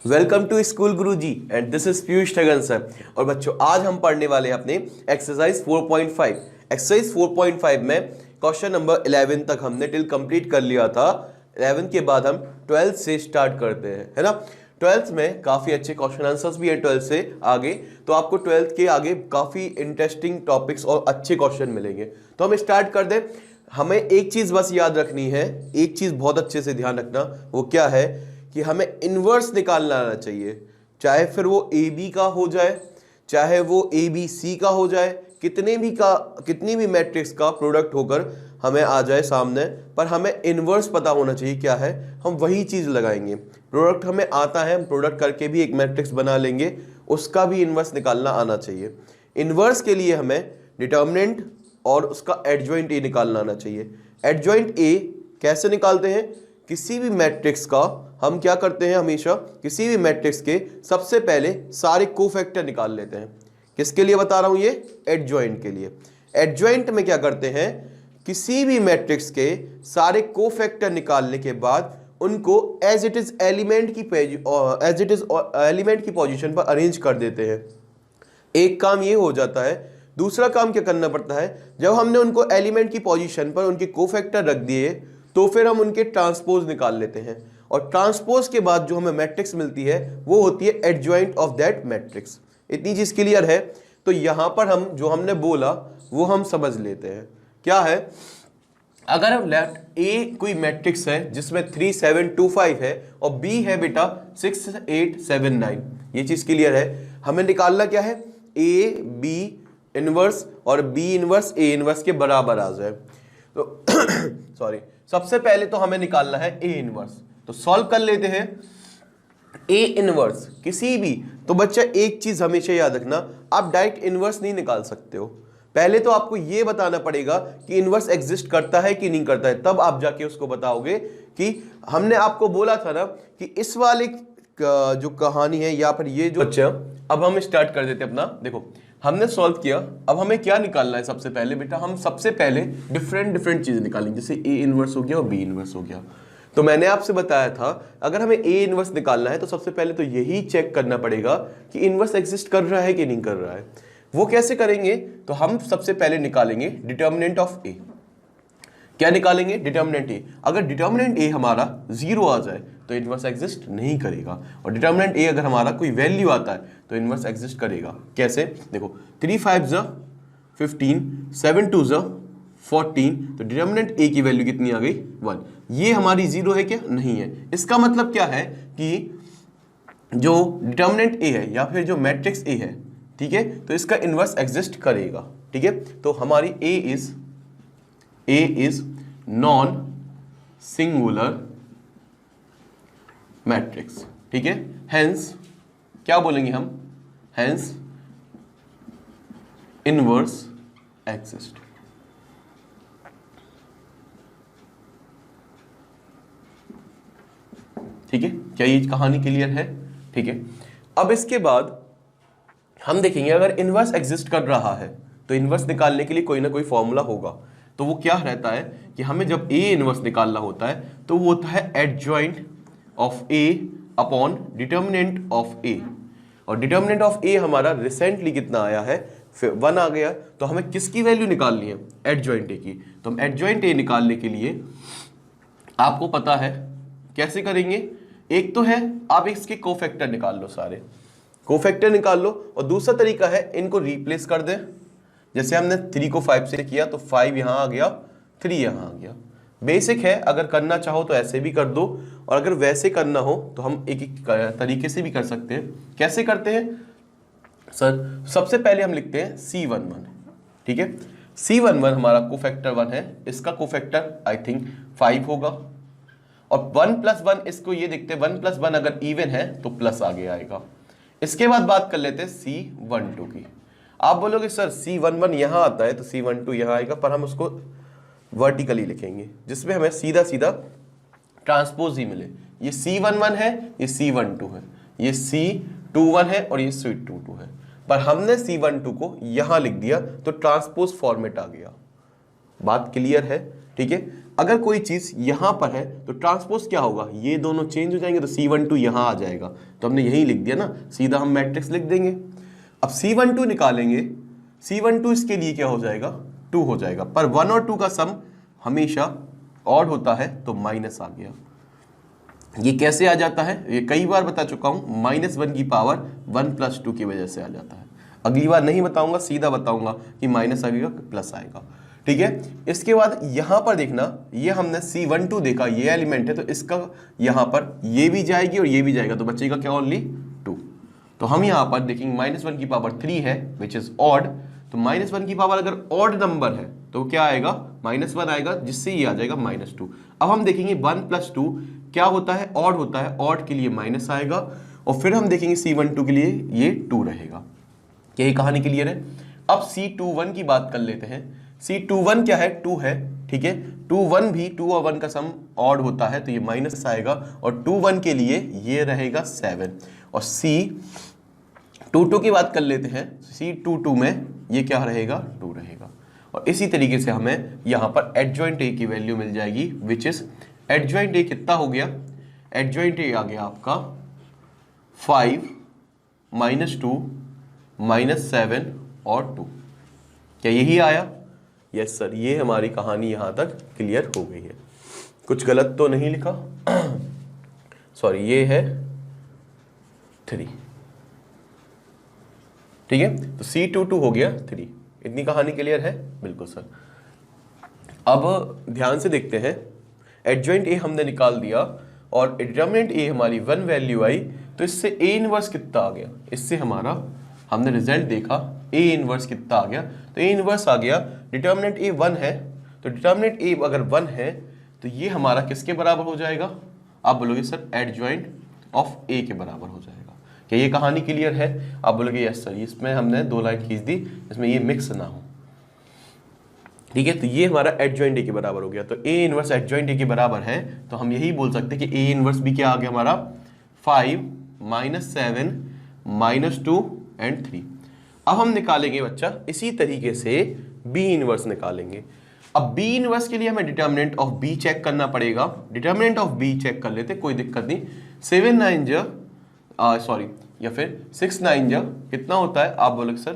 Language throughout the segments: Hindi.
Welcome to school Guruji and this is Piyush Thagan sir. और बच्चों आज हम पढ़ने वाले हैं अपने एक्सरसाइज 4.5। एक्सरसाइज 4.5 में क्वेश्चन नंबर 11 तक हमने टिल कंप्लीट कर लिया था। 11 के बाद हम 12 से स्टार्ट करते हैं, है ना। 12th में काफ़ी अच्छे क्वेश्चन आंसर्स भी है 12 से आगे, तो आपको 12th के आगे काफ़ी इंटरेस्टिंग टॉपिक्स और अच्छे क्वेश्चन मिलेंगे। तो हम स्टार्ट कर दें। हमें एक चीज़ बस याद रखनी है, एक चीज़ बहुत अच्छे से ध्यान रखना, वो क्या है कि हमें इन्वर्स निकालना आना चाहिए। चाहे फिर वो ए बी का हो जाए, चाहे वो ए बी सी का हो जाए, कितनी भी मैट्रिक्स का प्रोडक्ट होकर हमें आ जाए सामने, पर हमें इन्वर्स पता होना चाहिए क्या है, हम वही चीज़ लगाएंगे। प्रोडक्ट हमें आता है, हम प्रोडक्ट करके भी एक मैट्रिक्स बना लेंगे, उसका भी इन्वर्स निकालना आना चाहिए। इन्वर्स के लिए हमें डिटर्मिनेंट और उसका एडजॉइंट ए निकालना आना चाहिए। एडजॉइंट ए कैसे निकालते हैं? किसी भी मैट्रिक्स का हम क्या करते हैं, हमेशा किसी भी मैट्रिक्स के सबसे पहले सारे कोफैक्टर निकाल लेते हैं। किसके लिए बता रहा हूं ये? एडजॉइंट के लिए। एडजॉइंट में क्या करते हैं, किसी भी मैट्रिक्स के सारे कोफैक्टर निकालने के बाद उनको एज इट इज एलिमेंट की पोजीशन पर अरेंज कर देते हैं। एक काम ये हो जाता है। दूसरा काम क्या करना पड़ता है, जब हमने उनको एलिमेंट की पोजीशन पर उनके कोफैक्टर रख दिए तो फिर हम उनके ट्रांसपोज निकाल लेते हैं, और ट्रांसपोज के बाद जो हमें मैट्रिक्स मिलती है वो होती है एडजॉइंट ऑफ दैट मैट्रिक्स। इतनी चीज क्लियर है? तो यहां पर हम जो हमने बोला वो हम समझ लेते हैं। क्या है? अगर हम लेफ्ट ए कोई मैट्रिक्स है जिसमें 3 7 2 5 है और बी है बेटा 6 8 7 9, ये चीज क्लियर है। हमें निकालना क्या है? ए बी इनवर्स और बी इनवर्स ए इनवर्स के बराबर आ जाए। तो सॉरी, सबसे पहले तो हमें निकालना है ए इनवर्स, तो सॉल्व कर लेते हैं। ए इनवर्स किसी भी, तो बच्चा एक चीज हमेशा याद रखना, आप डायरेक्ट इनवर्स नहीं निकाल सकते हो। पहले तो आपको यह बताना पड़ेगा कि इनवर्स एग्जिस्ट करता है कि नहीं करता है, तब आप जाके उसको बताओगे। कि हमने आपको बोला था ना कि इस वाले जो कहानी है या फिर ये जो बच्चा, अब हम स्टार्ट कर देते अपना। देखो हमने सॉल्व किया, अब हमें क्या निकालना है? सबसे पहले बेटा हम सबसे पहले डिफरेंट चीजें निकालेंगे, जैसे ए इनवर्स हो गया और बी इनवर्स हो गया। तो मैंने आपसे बताया था अगर हमें ए इनवर्स निकालना है तो सबसे पहले तो यही चेक करना पड़ेगा कि इनवर्स एग्जिस्ट कर रहा है कि नहीं कर रहा है। वो कैसे करेंगे? तो हम सबसे पहले निकालेंगे डिटर्मिनेंट ऑफ ए। क्या निकालेंगे? डिटर्मिनेंट ए। अगर डिटर्मिनेंट ए हमारा 0 आ जाए तो इनवर्स एग्जिस्ट नहीं करेगा, और डिटर्मिनेंट ए अगर हमारा कोई वैल्यू आता है तो इनवर्स एग्जिस्ट करेगा। कैसे? देखो 3 5 15 7 2 14, तो डिटर्मिनेंट ए की वैल्यू कितनी आ गई? 1। ये हमारी 0 है क्या? नहीं है। इसका मतलब क्या है कि जो डिटर्मिनेंट ए है या फिर जो मैट्रिक्स ए है, ठीक है, तो इसका इनवर्स एग्जिस्ट करेगा। ठीक है, तो हमारी ए इज नॉन सिंगुलर मैट्रिक्स। ठीक है, हेंस क्या बोलेंगे हम? Hence inverse exist. ठीक है, क्या ये कहानी क्लियर है? ठीक है, अब इसके बाद हम देखेंगे अगर इनवर्स एग्जिस्ट कर रहा है तो इनवर्स निकालने के लिए कोई ना कोई फॉर्मूला होगा। तो वो क्या रहता है कि हमें जब ए इनवर्स निकालना होता है तो वो होता है adjoint of A upon determinant of A, और डिटर्मिनेंट ऑफ ए हमारा रिसेंटली कितना आया है? 1 आ गया। तो हमें किसकी वैल्यू निकालनी है? एडजॉइंट ए की। तो हम एडजॉइंट ए निकालने के लिए आपको पता है कैसे करेंगे। एक तो है आप इसके कोफैक्टर निकाल लो, सारे कोफैक्टर निकाल लो, और दूसरा तरीका है इनको रिप्लेस कर दें। जैसे हमने 3 को 5 से किया तो 5 यहां आ गया, 3 यहां आ गया। बेसिक है, अगर करना चाहो तो ऐसे भी कर दो, और अगर वैसे करना हो तो हम एक तरीके से भी कर सकते हैं। कैसे करते हैं सर? सबसे पहले हम लिखते हैं C11। ठीक है, C11 हमारा कोफैक्टर 1 है, इसका कोफैक्टर आई थिंक 5 होगा, और 1 + 1 इसको ये देखते हैं 1 + 1 अगर इवन है तो प्लस आगे आएगा। इसके बाद बात कर लेते हैं C12 की। आप बोलोगे सर C11 यहां आता है तो C12 यहां आएगा, पर हम उसको वर्टिकली लिखेंगे जिसमें हमें सीधा सीधा ट्रांसपोज ही मिले। ये C11 है, ये C12 है, ये C21 है और ये C22 है, पर हमने C12 को यहां लिख दिया तो ट्रांसपोज फॉर्मेट आ गया। बात क्लियर है? ठीक है, अगर कोई चीज यहां पर है तो ट्रांसपोज क्या होगा, ये दोनों चेंज हो जाएंगे, तो C12 यहां आ जाएगा, तो हमने यही लिख दिया ना, सीधा हम मैट्रिक्स लिख देंगे। अब C12 निकालेंगे, C12 इसके लिए क्या हो जाएगा, 2 हो जाएगा, पर 1 और 2 का सम हमेशा ऑड होता है, तो माइनस आ गया। ये कैसे आ जाता है, ये कई बार बता चुका हूं, -1 की पावर 1 + 2 की वजह से आ जाता है। अगली बार नहीं बताऊंगा, सीधा बताऊंगा कि माइनस आएगा प्लस आएगा, ठीक है। इसके बाद यहां पर देखना, ये हमने C12 देखा, ये एलिमेंट है, तो इसका यहां पर ये भी जाएगी और ये भी जाएगा, तो बचेगा क्या, ओनली 2। तो हम यहां पर देखेंगे -1 की पावर 3 है, विच इज ऑड, तो -1 की पावर अगर ऑड नंबर है तो क्या आएगा, -1 आएगा, जिससे ये आ जाएगा -2। अब हम देखेंगे 1 + 2 क्या होता है, ऑड होता है, ऑड के लिए माइनस आएगा, और फिर हम देखेंगे C12 के लिए ये 2 रहेगा। यही कहानी क्लियर है। अब C21 की बात कर लेते हैं। C21 क्या है, 2 है, ठीक है। 2 भी 2 और 1 का सम ऑड होता है, तो ये माइनस आएगा, और 2 की लिए ये रहेगा 7। और C22 की बात कर लेते हैं, C22 में ये क्या रहेगा, 2 रहेगा। और इसी तरीके से हमें यहां पर एडजॉइंट ए की वैल्यू मिल जाएगी, विच इज एडजॉइंट ए कितना हो गया, एडजॉइंट ए आ गया आपका 5 -2 -7 और 2। क्या यही आया, यस सर, ये हमारी कहानी यहां तक क्लियर हो गई है। कुछ गलत तो नहीं लिखा, सॉरी, ये है 3, ठीक है। तो C22 हो गया 3, इतनी कहानी क्लियर है, बिल्कुल सर। अब ध्यान से देखते हैं, एडजॉइंट ए हमने निकाल दिया और डिटरमिनेंट ए हमारी 1 वैल्यू आई, तो इससे ए इनवर्स कितना आ गया, इससे हमारा हमने रिजल्ट देखा, ए इनवर्स कितना आ गया, तो ए इनवर्स आ गया, डिटरमिनेंट ए 1 है, तो डिटरमिनेंट ए अगर 1 है तो ये हमारा किसके बराबर हो जाएगा, आप बोलोगे सर एडजॉइंट ऑफ ए के बराबर हो जाएगा। क्या ये कहानी क्लियर है, आप बोलोगे यस सर, इसमें हमने 2 लाइन खींच दी, इसमें ये मिक्स ना हो, ठीक है। तो ये हमारा एडजॉइंट ए के बराबर हो गया, तो ए इनवर्स एडजॉइंट ए के बराबर है, तो हम यही बोल सकते हैं कि ए इनवर्स भी क्या आ गया हमारा, 5 -7 -2 और 3। अब हम निकालेंगे बच्चा इसी तरीके से बी इनवर्स निकालेंगे। अब बी इनवर्स के लिए हमें डिटर्मिनेंट ऑफ बी चेक करना पड़ेगा। डिटर्मिनेंट ऑफ बी चेक कर लेते, कोई दिक्कत नहीं। 7 9 सॉरी, या फिर 6 9 कितना होता है, आप बोलोगे सर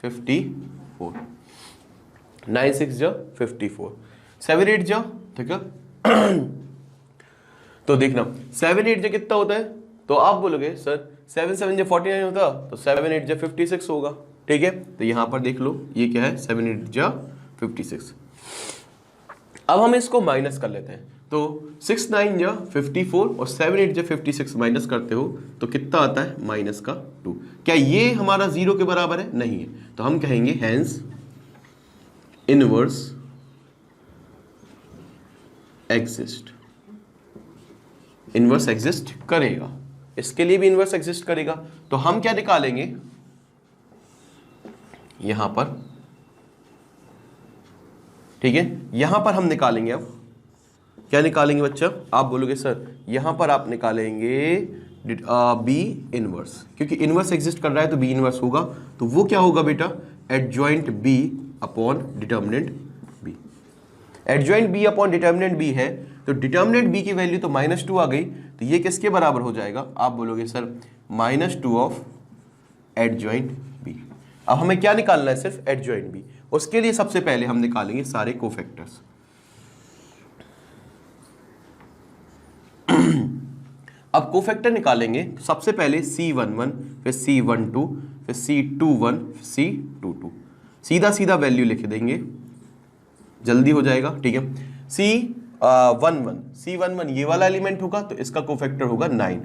54, 9 6 54, 7 8 ठीक है। तो देखना 7 8 कितना होता है, तो आप बोलोगे सर 7 7 49 होता, तो 7 8 56 होगा, ठीक है। तो यहां पर देख लो ये क्या है, 7 8 56। अब हम इसको माइनस कर लेते हैं, तो 6 9 54 और 7 8 56 माइनस करते हो तो कितना आता है, -2। क्या ये हमारा 0 के बराबर है, नहीं है, तो हम कहेंगे hence inverse exist, inverse exist करेगा, इसके लिए भी इनवर्स एग्जिस्ट करेगा। तो हम क्या निकालेंगे यहां पर, ठीक है, यहां पर हम निकालेंगे, अब क्या निकालेंगे बच्चा, आप बोलोगे सर यहां पर आप निकालेंगे बी इनवर्स, क्योंकि इनवर्स एग्जिस्ट कर रहा है तो बी इनवर्स होगा, तो वो क्या होगा बेटा, adjoint B upon determinant B. Adjoint B upon determinant B है, तो डिटर्मिनेंट बी की वैल्यू तो -2 आ गई, तो ये किसके बराबर हो जाएगा, आप बोलोगे सर -2 ऑफ एडजॉइंट बी। अब हमें क्या निकालना है, सिर्फ एडजॉइंट बी। उसके लिए सबसे पहले हम निकालेंगे सारे कोफैक्टर्स। अब कोफैक्टर निकालेंगे, सबसे पहले C11, फिर C12, फिर C21, फिर C22, सीधा सीधा वैल्यू लिख देंगे, जल्दी हो जाएगा, ठीक है। C11 ये वाला एलिमेंट होगा, तो इसका कोफैक्टर होगा 9,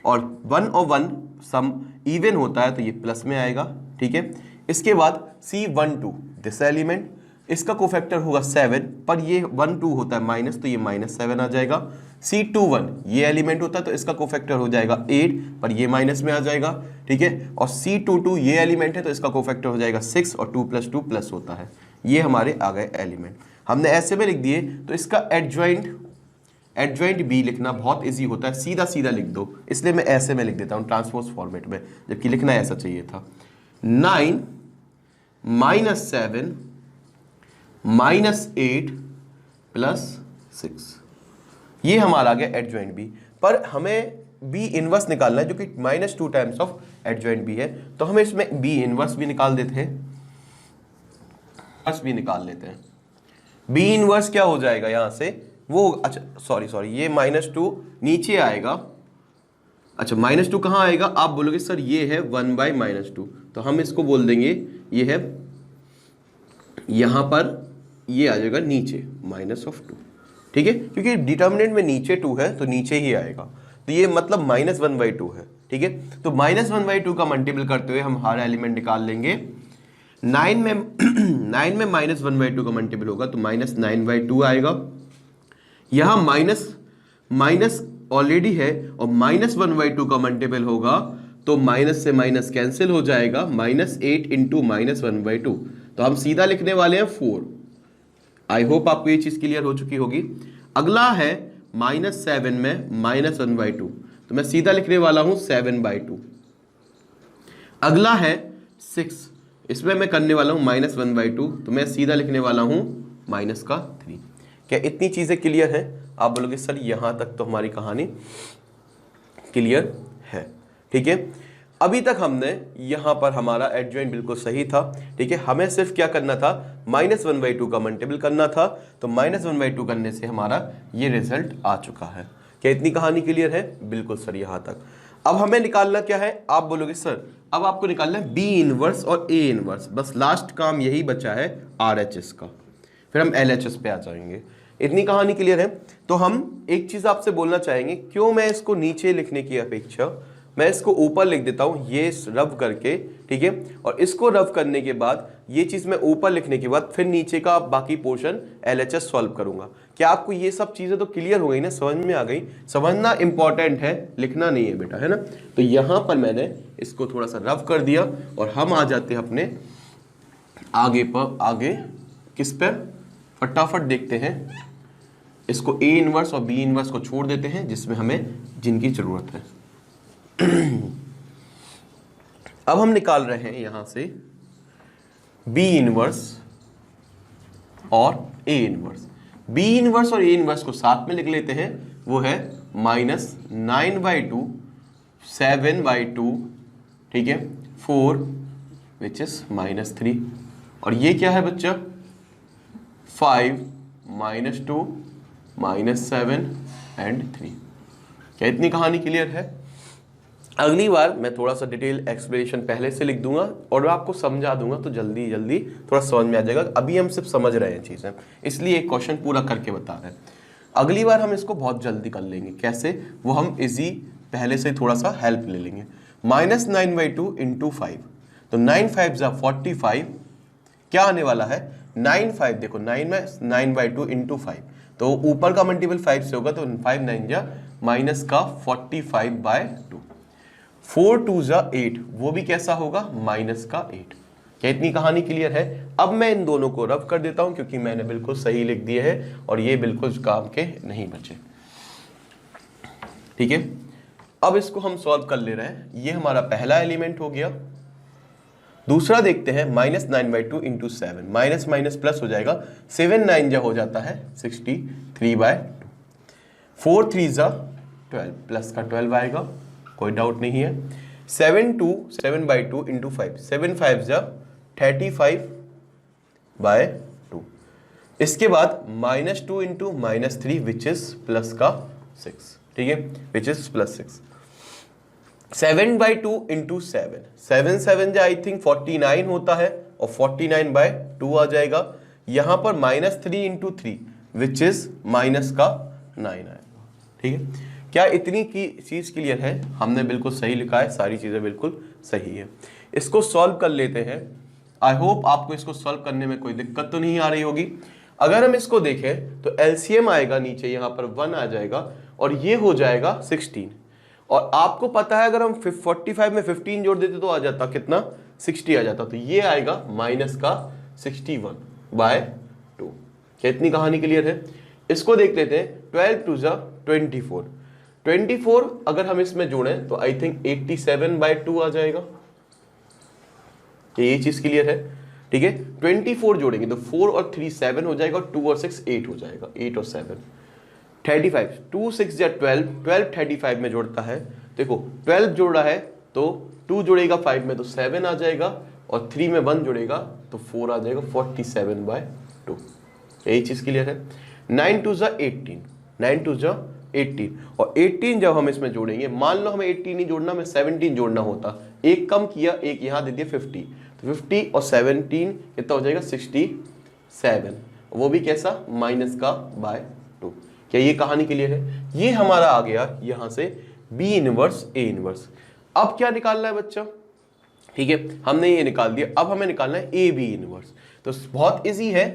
और 1 और 1 सम इवन होता है तो ये प्लस में आएगा, ठीक है। इसके बाद C12 दिस एलिमेंट, इसका कोफैक्टर होगा 7, पर ये 1 2 होता है माइनस, तो ये -7 आ जाएगा। C21 ये एलिमेंट होता है तो इसका कोफैक्टर हो जाएगा 8, पर ये माइनस में आ जाएगा, ठीक है। और C22 ये एलिमेंट है तो इसका कोफैक्टर हो जाएगा 6, और 2 + 2 प्लस होता है। ये हमारे आ गए एलिमेंट, हमने ऐसे में लिख दिए, तो इसका एडजॉइंट बी लिखना बहुत इजी होता है, सीधा सीधा लिख दो, इसलिए मैं ऐसे में लिख देता हूँ ट्रांसपोज फॉर्मेट में, जबकि लिखना ऐसा चाहिए था। 9 -7 -8 +6। ये हमारा आ गया एडजॉइंट बी। पर हमें बी इनवर्स निकालना है जो कि -2 टाइम्स ऑफ एडजॉइंट बी है, तो हम इसमें बी इनवर्स भी निकाल देते हैं, भी निकाल लेते हैं। बी इनवर्स क्या हो जाएगा यहां से, वो अच्छा सॉरी ये -2 नीचे आएगा। अच्छा -2 कहाँ आएगा, आप बोलोगे सर ये है 1/-2, तो हम इसको बोल देंगे ये है यहां पर, ये आ जाएगा नीचे -2, ठीक है, क्योंकि डिटर्मिनेंट में नीचे 2 है तो नीचे ही आएगा, तो ये मतलब -1/2 है, ठीक है। तो -1/2 का मल्टीपल करते हुए हम हर एलिमेंट निकाल लेंगे। 9 में 1/2 का मल्टीपल होगा तो -9/2 आएगा। यहां माइनस ऑलरेडी है और -1/2 का मल्टीपल होगा तो माइनस से माइनस कैंसिल हो जाएगा, -8 × -1/2, तो हम सीधा लिखने वाले हैं 4। आई होप आपको ये चीज क्लियर हो चुकी होगी। अगला है -7 में -1/2, तो मैं सीधा लिखने वाला हूं 7/2। अगला है 6, इसमें मैं करने वाला हूं -1/2, तो मैं सीधा लिखने वाला हूं -3। क्या इतनी चीजें क्लियर हैं? आप बोलोगे सर यहां तक तो हमारी कहानी क्लियर है, ठीक है। अभी तक हमने यहां पर हमारा एडजॉइंट बिल्कुल सही था, ठीक है। हमें सिर्फ क्या करना था, -1/2 का मल्टीपल करना था, तो -1/2 करने से हमारा ये रिजल्ट आ चुका है। क्या इतनी कहानी क्लियर है? बिल्कुल सर यहां तक। अब हमें निकालना क्या है, आप बोलोगे सर अब आपको निकालना है बी इनवर्स और ए इनवर्स, बस लास्ट काम यही बचा है RHS का, फिर हम LHS पे आ जाएंगे। इतनी कहानी क्लियर है? तो हम एक चीज आपसे बोलना चाहेंगे, क्यों मैं इसको नीचे लिखने की अपेक्षा मैं इसको ऊपर लिख देता हूं, ये रब करके, ठीक है, और इसको रब करने के बाद ये चीज मैं ऊपर लिखने के बाद फिर नीचे का बाकी पोर्शन LHS सॉल्व करूंगा। क्या आपको ये सब चीजें तो क्लियर हो गई ना, समझ में आ गई? समझना इंपॉर्टेंट है, लिखना नहीं है बेटा, है ना। तो यहां पर मैंने इसको थोड़ा सा रब कर दिया और हम आ जाते हैं अपने आगे किस पर, फटाफट देखते हैं। इसको ए इनवर्स और बी इनवर्स को छोड़ देते हैं जिसमें हमें जिनकी जरूरत है। अब हम निकाल रहे हैं यहां से बी इनवर्स और ए इनवर्स। बी इनवर्स और ए इनवर्स को साथ में लिख लेते हैं, वो है -9/2, 7/2, ठीक है, 4 विच इज -3, और ये क्या है बच्चा, 5 -2 -7 एंड 3। क्या इतनी कहानी क्लियर है? अगली बार मैं थोड़ा सा डिटेल एक्सप्लेनेशन पहले से लिख दूंगा और आपको समझा दूंगा, तो जल्दी जल्दी थोड़ा समझ में आ जाएगा। अभी हम सिर्फ समझ रहे हैं चीज़ें, इसलिए एक क्वेश्चन पूरा करके बता रहे हैं। अगली बार हम इसको बहुत जल्दी कर लेंगे। कैसे? वो हम इजी पहले से थोड़ा सा हेल्प ले लेंगे। -9/2 × 5, तो 9 5 = 45, क्या आने वाला है 9 5, देखो 9 में 9/2 × 5, तो ऊपर का मल्टीपल 5 से होगा, तो 5 9 जा -45/2, 4 2 = 8, वो भी कैसा होगा, -8। क्या इतनी कहानी क्लियर है? अब मैं इन दोनों को रब कर देता हूं क्योंकि मैंने बिल्कुल सही लिख दिए हैं और ये बिल्कुल काम के नहीं बचे, ठीक है। अब इसको हम सॉल्व कर ले रहे हैं। ये हमारा पहला एलिमेंट हो गया। दूसरा देखते हैं, -9/2 × 7, माइनस माइनस प्लस हो जाएगा, 7 9 जा हो जाता है 63/2, 4 3 = 12, प्लस का 12 आएगा, कोई डाउट नहीं है। 7/2 × 5, 7 5 = 35/2। इसके बाद -2 × -3 विच इज प्लस का 6, ठीक है, विच इज +6। 7/2 × 7, 7 7 आई थिंक 49 होता है और 49/2 आ जाएगा। यहां पर -3 × 3 विच इज माइनस का 9 आएगा, ठीक है। क्या इतनी की चीज क्लियर है? हमने बिल्कुल सही लिखा है, सारी चीजें बिल्कुल सही है। इसको सॉल्व कर लेते हैं। आई होप आपको इसको सॉल्व करने में कोई दिक्कत तो नहीं आ रही होगी। अगर हम इसको देखें तो एलसीएम आएगा, नीचे यहां पर 1 आ जाएगा और ये हो जाएगा 16, और आपको पता है अगर हम 45 में 15 जोड़ देते तो आ जाता कितना, 60 आ जाता, तो ये आएगा -61/2। क्या इतनी कहानी क्लियर है? इसको देख लेते हैं। 12 2 = 24, 24 अगर हम इसमें जोड़ें तो आई थिंक 87/2 आ जाएगा। ये चीज क्लियर है, ठीक है। 24 जोड़ेंगे तो 4 और 3 7 हो जाएगा, और 2 और 6 8 हो जाएगा, 8 और 7 35, 2 6 या 12, 12 35 में जोड़ता है। देखो 12 जोड़ा है तो 2 जोड़ेगा 5 में तो 7 आ जाएगा, और 3 में 1 जोड़ेगा तो 4 आ जाएगा, 47/2। यही चीज क्लियर है। 9 2 जा 18, 9 2 जा 18, और 18 जब हम इसमें जोड़ेंगे, मान लो हमें 18 नहीं जोड़ना, हमें 17 जोड़ना होता, एक कम किया, एक यहाँ दे दिया 50, तो 50 और 17 कितना हो जाएगा 67, वो भी कैसा, -2। क्या ये कहानी क्लियर है? ये हमारा आ गया यहां से B इनवर्स A इनवर्स। अब क्या निकालना है बच्चा? ठीक है, हमने ये निकाल दिया, अब हमें निकालना है AB इनवर्स। तो बहुत इजी है,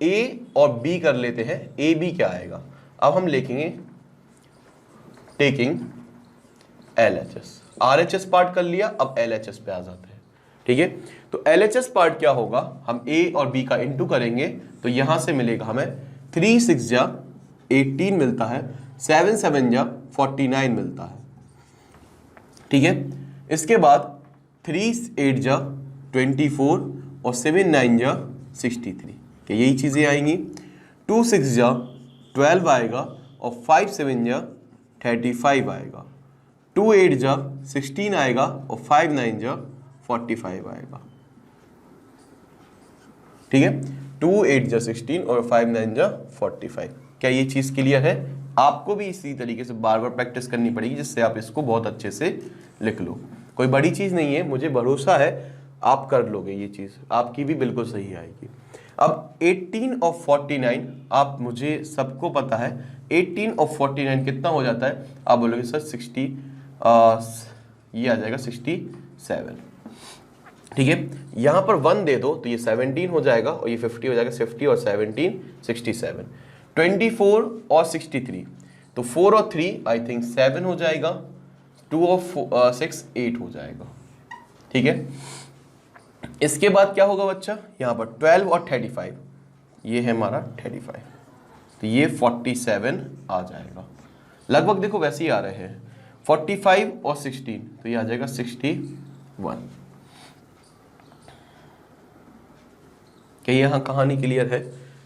A और B कर लेते हैं। AB क्या आएगा? अब हम लिखेंगे टेकिंग LHS, RHS पार्ट कर लिया, अब LHS पे आ जाते हैं। ठीक है, तो LHS पार्ट क्या होगा, हम A और B का इंटू करेंगे तो यहां से मिलेगा हमें 3 6 जा 18 मिलता है, 7 7 जा 49 मिलता है। ठीक है, इसके बाद 3 8 जा 24 और 7 9 जा 63, क्या यही चीजें आएंगी। 2 6 जा 12 आएगा, और 5 7 जा 35 आएगा। 2 8 जा 16 आएगा, और 5 9 जा 45 आएगा। ठीक है, 2 8 जा 16 और 5 9 जा 45। क्या ये चीज क्लियर है? आपको भी इसी तरीके से बार बार प्रैक्टिस करनी पड़ेगी, जिससे आप इसको बहुत अच्छे से लिख लो। कोई बड़ी चीज नहीं है, मुझे भरोसा है आप कर लोगे, ये चीज आपकी भी बिल्कुल सही आएगी। अब 18 और 49, आप मुझे सबको पता है 18 और 49 कितना हो जाता है, आप बोलोगे सर 60, ये आ जाएगा 67। ठीक है, यहां पर 1 दे दो तो ये 17 हो जाएगा, और ये 50 हो जाएगा, 50 और 17 67। 24 और 63, तो 4 और 3 आई थिंक 7 हो जाएगा, 2 और 6 8 हो जाएगा। ठीक है, इसके बाद क्या होगा बच्चा, यहां पर 12 और 35, ये है हमारा 35, तो ये 47 आ जाएगा। लगभग देखो वैसे ही आ रहे हैं, 45 और 16, तो ये आ जाएगा 61। क्या यहाँ कहानी क्लियर है?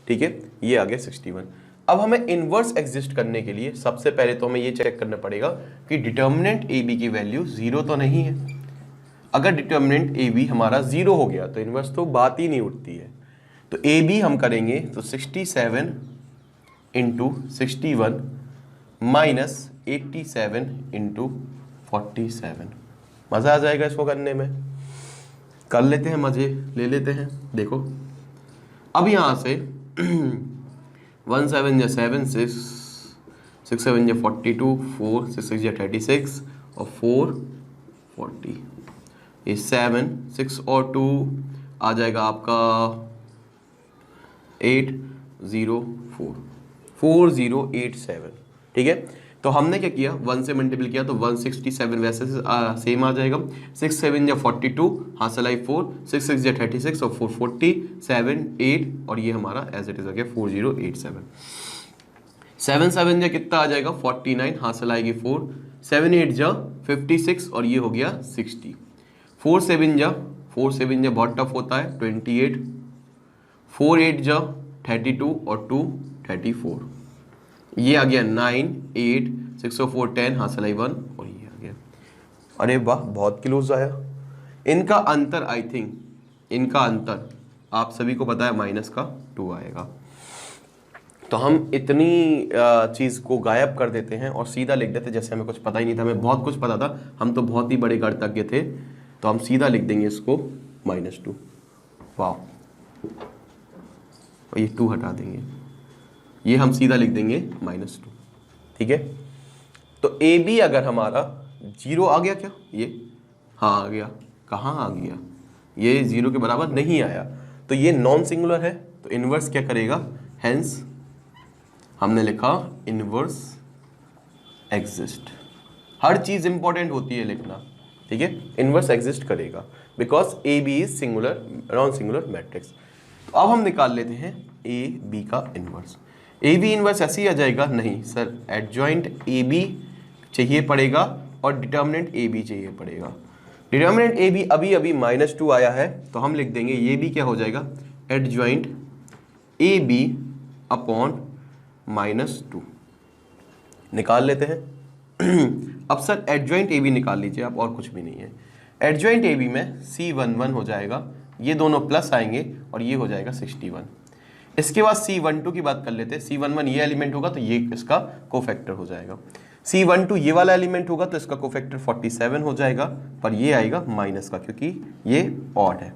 ठीक है, ये आ गया 61। अब हमें इनवर्स एग्जिस्ट करने के लिए सबसे पहले तो हमें ये चेक करना पड़ेगा कि डिटर्मिनेंट ए बी की वैल्यू 0 तो नहीं है। अगर डिटर्मिनेंट ए बी हमारा 0 हो गया तो इनवर्स तो बात ही नहीं उठती है। तो ए बी हम करेंगे तो 67 इंटू 61 माइनस 87 इंटू 47। मज़ा आ जाएगा इसको करने में, कर लेते हैं, मज़े ले लेते हैं। देखो अब यहाँ से 1 7 या 7 6 6 7 या 42 4 6 6 या 36 और 4 40, ये 7 6 और 2 आ जाएगा आपका 8 0 4 4 0 8 7। ठीक है, तो हमने क्या किया, 1 से मल्टीपल किया तो 167 वैसे सेम आ जाएगा। 6 7 या 42, हासिल आई 4, 6 6 या 36 और 4 40, 7 8 और ये हमारा एज इट इज आ गया 4087। 7 7 या कितना आ जाएगा 49, हासिल आएगी 4, 7 8 जा 56 और ये हो गया 60। 4 7 जा बहुत टफ होता है 28, 4 8 जा 32 और 2 34, ये आ गया 9 8 6 और 4 10, हासिल आई 1 और ये आ गया। अरे वाह, बहुत क्लोज आया। इनका अंतर आई थिंक, इनका अंतर आप सभी को पता है माइनस का 2 आएगा। तो हम इतनी चीज़ को गायब कर देते हैं और सीधा लिख देते जैसे हमें कुछ पता ही नहीं था। हमें बहुत कुछ पता था, हम तो बहुत ही बड़े गणितज्ञ थे, तो हम सीधा लिख देंगे इसको -2। वाह, और ये 2 हटा देंगे, ये हम सीधा लिख देंगे -2। ठीक है, तो ए बी अगर हमारा 0 आ गया, क्या ये, हाँ आ गया, कहाँ आ गया, ये 0 के बराबर नहीं आया, तो ये नॉन सिंगुलर है, तो इनवर्स क्या करेगा, हेंस हमने लिखा इनवर्स एग्जिस्ट। हर चीज इंपॉर्टेंट होती है लिखना, ठीक है, इनवर्स एग्जिस्ट करेगा because A B is singular non singular matrix. तो अब हम निकाल लेते हैं ए बी का इनवर्स। ए बी इनवर्स ऐसे ही आ जाएगा, नहीं सर, एडजॉइंट ए बी चाहिए पड़ेगा और डिटर्मिनेंट ए बी चाहिए पड़ेगा। डिटर्मिनेंट ए बी अभी अभी -2 आया है, तो हम लिख देंगे ये भी क्या हो जाएगा, एडजॉइंट ए बी अपॉन -2 निकाल लेते हैं। अब सर एडजॉइंट ए बी निकाल लीजिए आप, और कुछ भी नहीं है। एडजॉइंट ए बी में C11 हो जाएगा, ये दोनों प्लस आएंगे और ये हो जाएगा 61। इसके बाद C12 की बात कर लेते हैं। C11 ये एलिमेंट होगा तो ये इसका कोफैक्टर हो जाएगा। C12 ये वाला एलिमेंट होगा तो इसका कोफैक्टर 47 हो जाएगा, पर ये आएगा माइनस का क्योंकि ये ऑड है।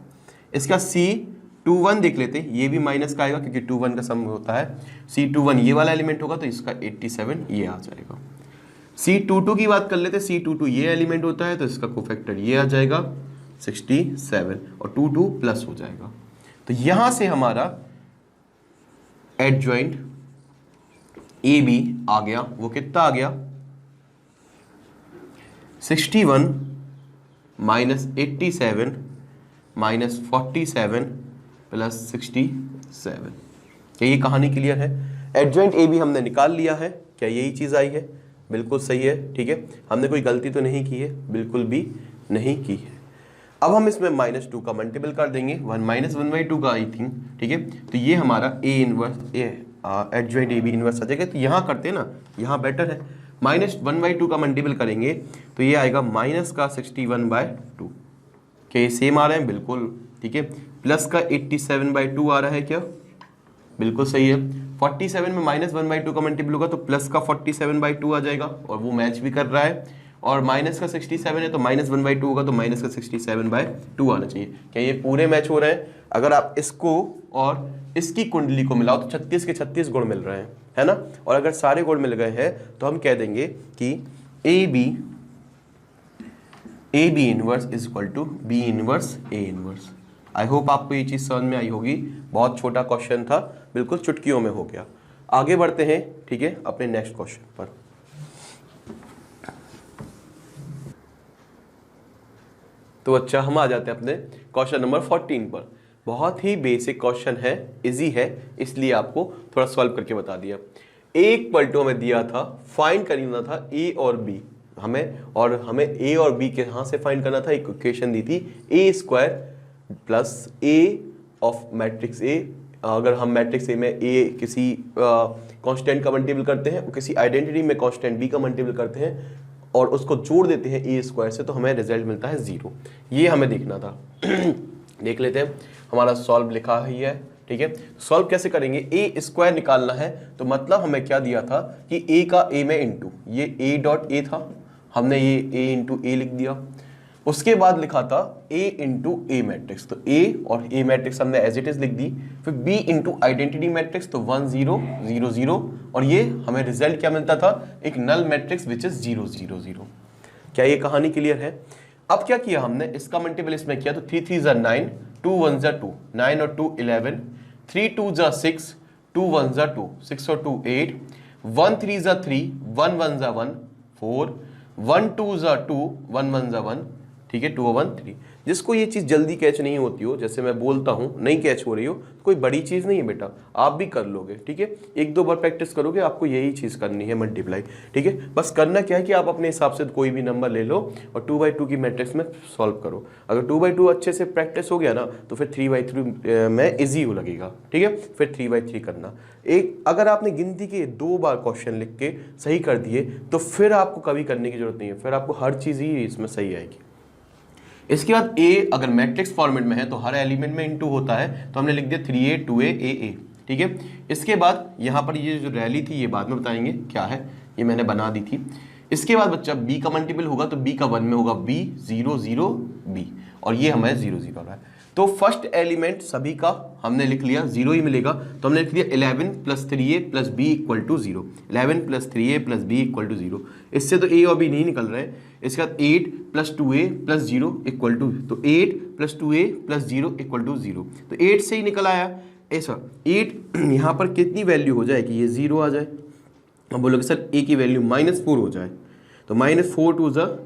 इसका C21 देख लेते हैं, ये भी माइनस का आएगा क्योंकि 2 1 का सम होता है। C21 ये वाला एलिमेंट होगा तो इसका 87 ये आ जाएगा। C22 की बात कर लेते हैं, C22 ये एलिमेंट होता है तो इसका कोफैक्टर ये आ जाएगा 67 और 2 प्लस हो जाएगा। तो यहां से हमारा एडजॉइंट ए बी आ गया, वो कितना आ गया, 61 माइनस 87 माइनस 47 प्लस 67। क्या ये कहानी क्लियर है? एडजॉइंट ए बी हमने निकाल लिया है। क्या यही चीज आई है? बिल्कुल सही है, ठीक है। हमने कोई गलती तो नहीं की है, बिल्कुल भी नहीं की है। अब हम इसमें -2 का मल्टीपल कर देंगे, 1 - 1/2 का आई थिंक, ठीक है। तो ये हमारा A inverse adjoint A B inverse आ जाएगा। तो यहाँ करते हैं ना, यहाँ बेटर है, -1/2 का मल्टीपल करेंगे तो ये आएगा माइनस का 61/2। क्या ये सेम आ रहा है? बिल्कुल, ठीक है। प्लस का 87/2 आ रहा है क्या? बिल्कुल सही है। 47 में -1/2 का मल्टीपल होगा तो प्लस का 47/2 आ जाएगा और वो मैच भी कर रहा है। और माइनस का 67 है तो -1/2 होगा तो माइनस का 67/2 आना चाहिए। क्या ये पूरे मैच हो रहे हैं? अगर आप इसको और इसकी कुंडली को मिलाओ तो 36 के 36 गुण मिल रहे हैं, है ना। और अगर सारे गुण मिल गए हैं तो हम कह देंगे कि A B inverse is equal to B inverse A inverse. I hope आपको ये चीज समझ में आई होगी। बहुत छोटा क्वेश्चन था, बिल्कुल चुटकियों में हो गया। आगे बढ़ते हैं, ठीक है, अपने नेक्स्ट क्वेश्चन पर। तो अच्छा, हम आ जाते हैं अपने क्वेश्चन नंबर 14 पर। बहुत ही बेसिक क्वेश्चन है, इजी है, इसलिए आपको थोड़ा सॉल्व करके बता दिया। एक पलटो में दिया था, फाइंड करना था ए और बी हमें ए और बी के यहाँ से फाइंड करना था। एक इक्वेशन दी थी a² plus A of matrix A. अगर हम मैट्रिक्स ए में ए किसी कांस्टेंट का मल्टीपल करते हैं, किसी आइडेंटिटी में कांस्टेंट बी का मल्टीपल करते हैं और उसको जोड़ देते हैं a² से, तो हमें रिजल्ट मिलता है 0। ये हमें देखना था। देख लेते हैं, हमारा सॉल्व लिखा ही है, ठीक है। सॉल्व कैसे करेंगे? a² निकालना है, तो मतलब हमें क्या दिया था कि a का a में इंटू, ये a.a था, हमने ये a इंटू a लिख दिया। उसके बाद लिखा था a इंटू a मैट्रिक्स, तो a और a मैट्रिक्स हमने एज इट इज लिख दी। फिर b इंटू आइडेंटिटी मैट्रिक्स, तो 1 0 0 0, और ये हमें रिजल्ट क्या मिलता था? एक नल मैट्रिक्स विच इज 0 0 0। क्या ये कहानी क्लियर है? अब क्या किया हमने, इसका मल्टीपल इसमें किया, तो 3 3 ज़ा 9, 2 1 ज़ा 2, 9 और 2 11, 3 2 ज़ा 6, 2 1 ज़ा 2, 6 और 2 8, 1 3 ज़ा 3, 1 1 ज़ा 1 4, 1 2 ज़ा 2, 1 1 ज़ा 1, ठीक है, 2 1 3। जिसको ये चीज़ जल्दी कैच नहीं होती हो, जैसे मैं बोलता हूँ नहीं कैच हो रही हो, कोई बड़ी चीज़ नहीं है बेटा, आप भी कर लोगे, ठीक है। 1 2 बार प्रैक्टिस करोगे, आपको यही चीज़ करनी है, मल्टीप्लाई, ठीक है। बस करना क्या है कि आप अपने हिसाब से कोई भी नंबर ले लो और 2/2 की मैट्रिक्स में सॉल्व करो। अगर 2/2 अच्छे से प्रैक्टिस हो गया ना, तो फिर 3/3 में ईजी हो लगेगा, ठीक है। फिर 3/3 करना। अगर आपने गिनती के 2 बार क्वेश्चन लिख के सही कर दिए, तो फिर आपको कभी करने की जरूरत नहीं है, फिर आपको हर चीज़ ही इसमें सही आएगी। इसके बाद a अगर मैट्रिक्स फॉर्मेट में है तो हर एलिमेंट में इनटू होता है, तो हमने लिख दिया 3a 2a a, ठीक है। इसके बाद यहाँ पर ये जो रैली थी, ये बाद में बताएंगे क्या है, ये मैंने बना दी थी। इसके बाद बच्चा b का मल्टीपल होगा तो b का 1 में होगा b 0 0 b, और ये हमें 0 0 रहा है। तो फर्स्ट एलिमेंट सभी का हमने लिख लिया, 0 ही मिलेगा, तो हमने लिख दिया 11 + 3a + b = 0, 11 + 3a + b = 0। इससे तो a और b नहीं निकल रहे हैं। इसके बाद 8 + 2a + 0 = तो 8 + 2a + 0 = 0, तो 8 से ही निकल आया ऐसा। 8 यहाँ पर कितनी वैल्यू हो जाए कि ये 0 आ जाए? अब बोलोगे सर a की वैल्यू -4 हो जाए, तो -4 2 ज़ा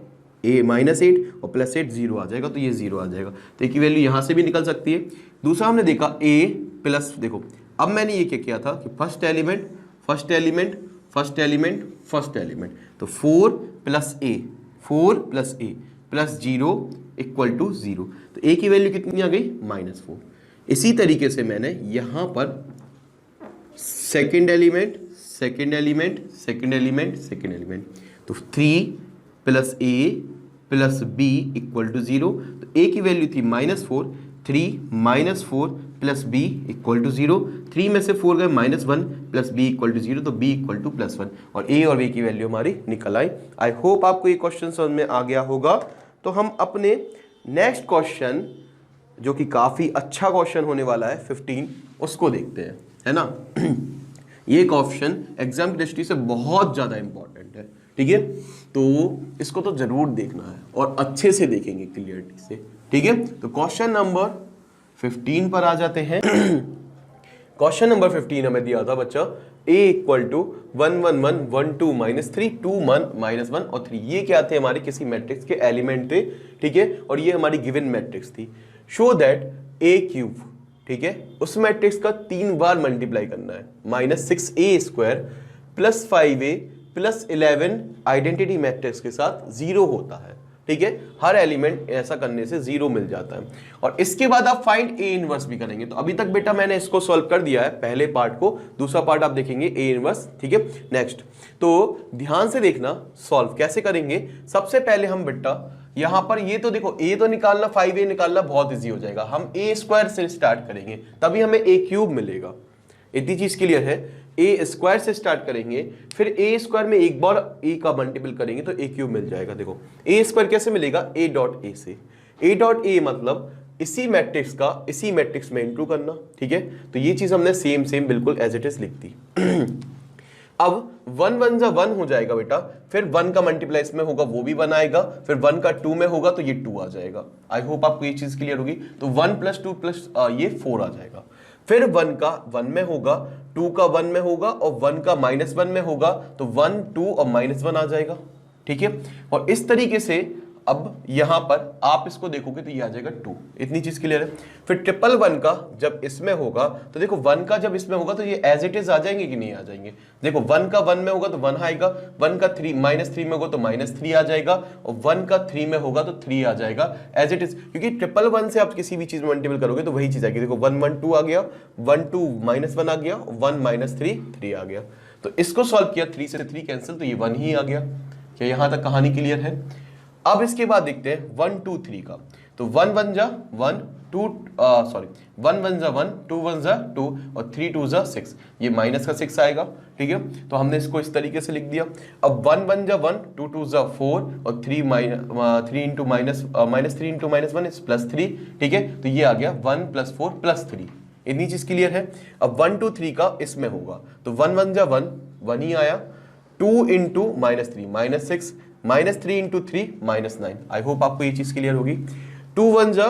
a -8 और +8 0 आ जाएगा, तो ये 0 आ जाएगा। तो a की वैल्यू यहाँ से भी निकल सकती है। दूसरा हमने देखा a प्लस, देखो अब मैंने ये क्या किया था कि first element first element first element first element, तो 4 + a 4 + a plus 0 equal to 0। तो ए की वैल्यू कितनी आ गई? -4। इसी तरीके से मैंने यहां पर second element, second element, second element, second element, तो 3 plus A plus B equal to 0। तो ए की वैल्यू थी -4, 3 -4 प्लस बी इक्वल टू 0, 3 में से 4 गए -1 प्लस बी इक्वल टू 0, तो बी इक्वल टू +1, और ए और बी की वैल्यू हमारी निकल आई। आई होप आपको ये क्वेश्चन समझ में आ गया होगा। तो हम अपने नेक्स्ट क्वेश्चन, जो कि काफ़ी अच्छा क्वेश्चन होने वाला है 15, उसको देखते हैं, है ना। ये क्वेश्चन एग्जाम की दृष्टि से बहुत ज़्यादा इंपॉर्टेंट है, ठीक है। तो इसको तो जरूर देखना है और अच्छे से देखेंगे, क्लियरिटी से, ठीक है। तो क्वेश्चन नंबर 15 पर आ जाते हैं। क्वेश्चन नंबर 15 हमें दिया था बच्चा a इक्वल टू 1 1 1 1 2 -3 2 1 -1 और 3। ये क्या थे? हमारे किसी मैट्रिक्स के एलिमेंट थे, ठीक है, और ये हमारी गिवन मैट्रिक्स थी। शो दैट a क्यूब, ठीक है, उस मैट्रिक्स का 3 बार मल्टीप्लाई करना है। -6a² plus 5a plus 11 identity matrix के साथ 0 होता है, ठीक है। हर एलिमेंट ऐसा करने से 0 मिल जाता है। और इसके बाद आप फाइंड ए इनवर्स भी करेंगे। तो अभी तक बेटा मैंने इसको सॉल्व कर दिया है, पहले पार्ट को, दूसरा पार्ट आप देखेंगे ए इनवर्स, ठीक है। नेक्स्ट, तो ध्यान से देखना सॉल्व कैसे करेंगे। सबसे पहले हम बेटा यहां पर ये तो देखो, ए तो निकालना, 5a निकालना बहुत ईजी हो जाएगा। हम a² से स्टार्ट करेंगे, तभी हमें a³ मिलेगा। इतनी चीज क्लियर है। a² से स्टार्ट करेंगे, फिर a² में एक बार a का मल्टीपल करेंगे तो a³ मिल जाएगा। देखो a² कैसे मिलेगा? a.a से। a.a मतलब इसी मैट्रिक्स का इसी मैट्रिक्स में इंटू करना, ठीक है। तो ये चीज हमने सेम बिल्कुल एज इट इज लिख दी। अब 1 1 जा 1 हो जाएगा बेटा, फिर 1 का मल्टीप्लाई इसमें होगा, वो भी 1 आएगा, फिर 1 का 2 में होगा तो ये 2 आ जाएगा। आई होप आपको ये चीज क्लियर होगी। तो 1 + 2 प्लस ये 4 आ जाएगा। फिर 1 का 1 में होगा, 2 का 1 में होगा, और 1 का -1 में होगा, तो 1 2 और -1 आ जाएगा, ठीक है। और इस तरीके से अब यहां पर आप इसको देखोगे तो ये आ जाएगा 2। इतनी चीज क्लियर है। फिर 1 का जब इसमें होगा तो देखो 1 का जब इसमें होगा तो ये एज इट इज आ जाएंगे कि नहीं आ जाएंगे? देखो 1 का 1 में होगा तो 1 आएगा, 1 का -3 में होगा तो -3 आ जाएगा, और 1 का 3 में होगा तो 3 आ जाएगा एज इट इज। क्योंकि 1 से आप किसी भी चीज में मल्टीपल करोगे तो वही चीज आएगी। देखो 1 1 2 आ गया, 1 2 -1 आ गया, 1 -3 3 आ गया। तो इसको सॉल्व किया, 3 से 3 कैंसिल, तो ये 1 ही आ गया। क्या यहां तक कहानी क्लियर है? अब इसके बाद देखते हैं 1 2 3 का। तो 1 1 जा 1 2 सॉरी 1 1 जा 1 2 1 जा 2 और 3 2 जा 6। ये माइनस का 6 आएगा, ठीक है। तो हमने इसको इस तरीके से लिख दिया। अब 1 1 जा 1 2 2 जा 4 और 3 इंटू -3 इंटू -1 इज +3, ठीक है। तो ये आ गया 1 + 4 + 3। इतनी चीज क्लियर है। अब 1 2 3 का इसमें होगा तो 1 1 जा 1 1 ही आया, 2 इंटू -3 -6, -3 इंटू 3 -9। आई होप आपको ये चीज क्लियर होगी। 2 1 जा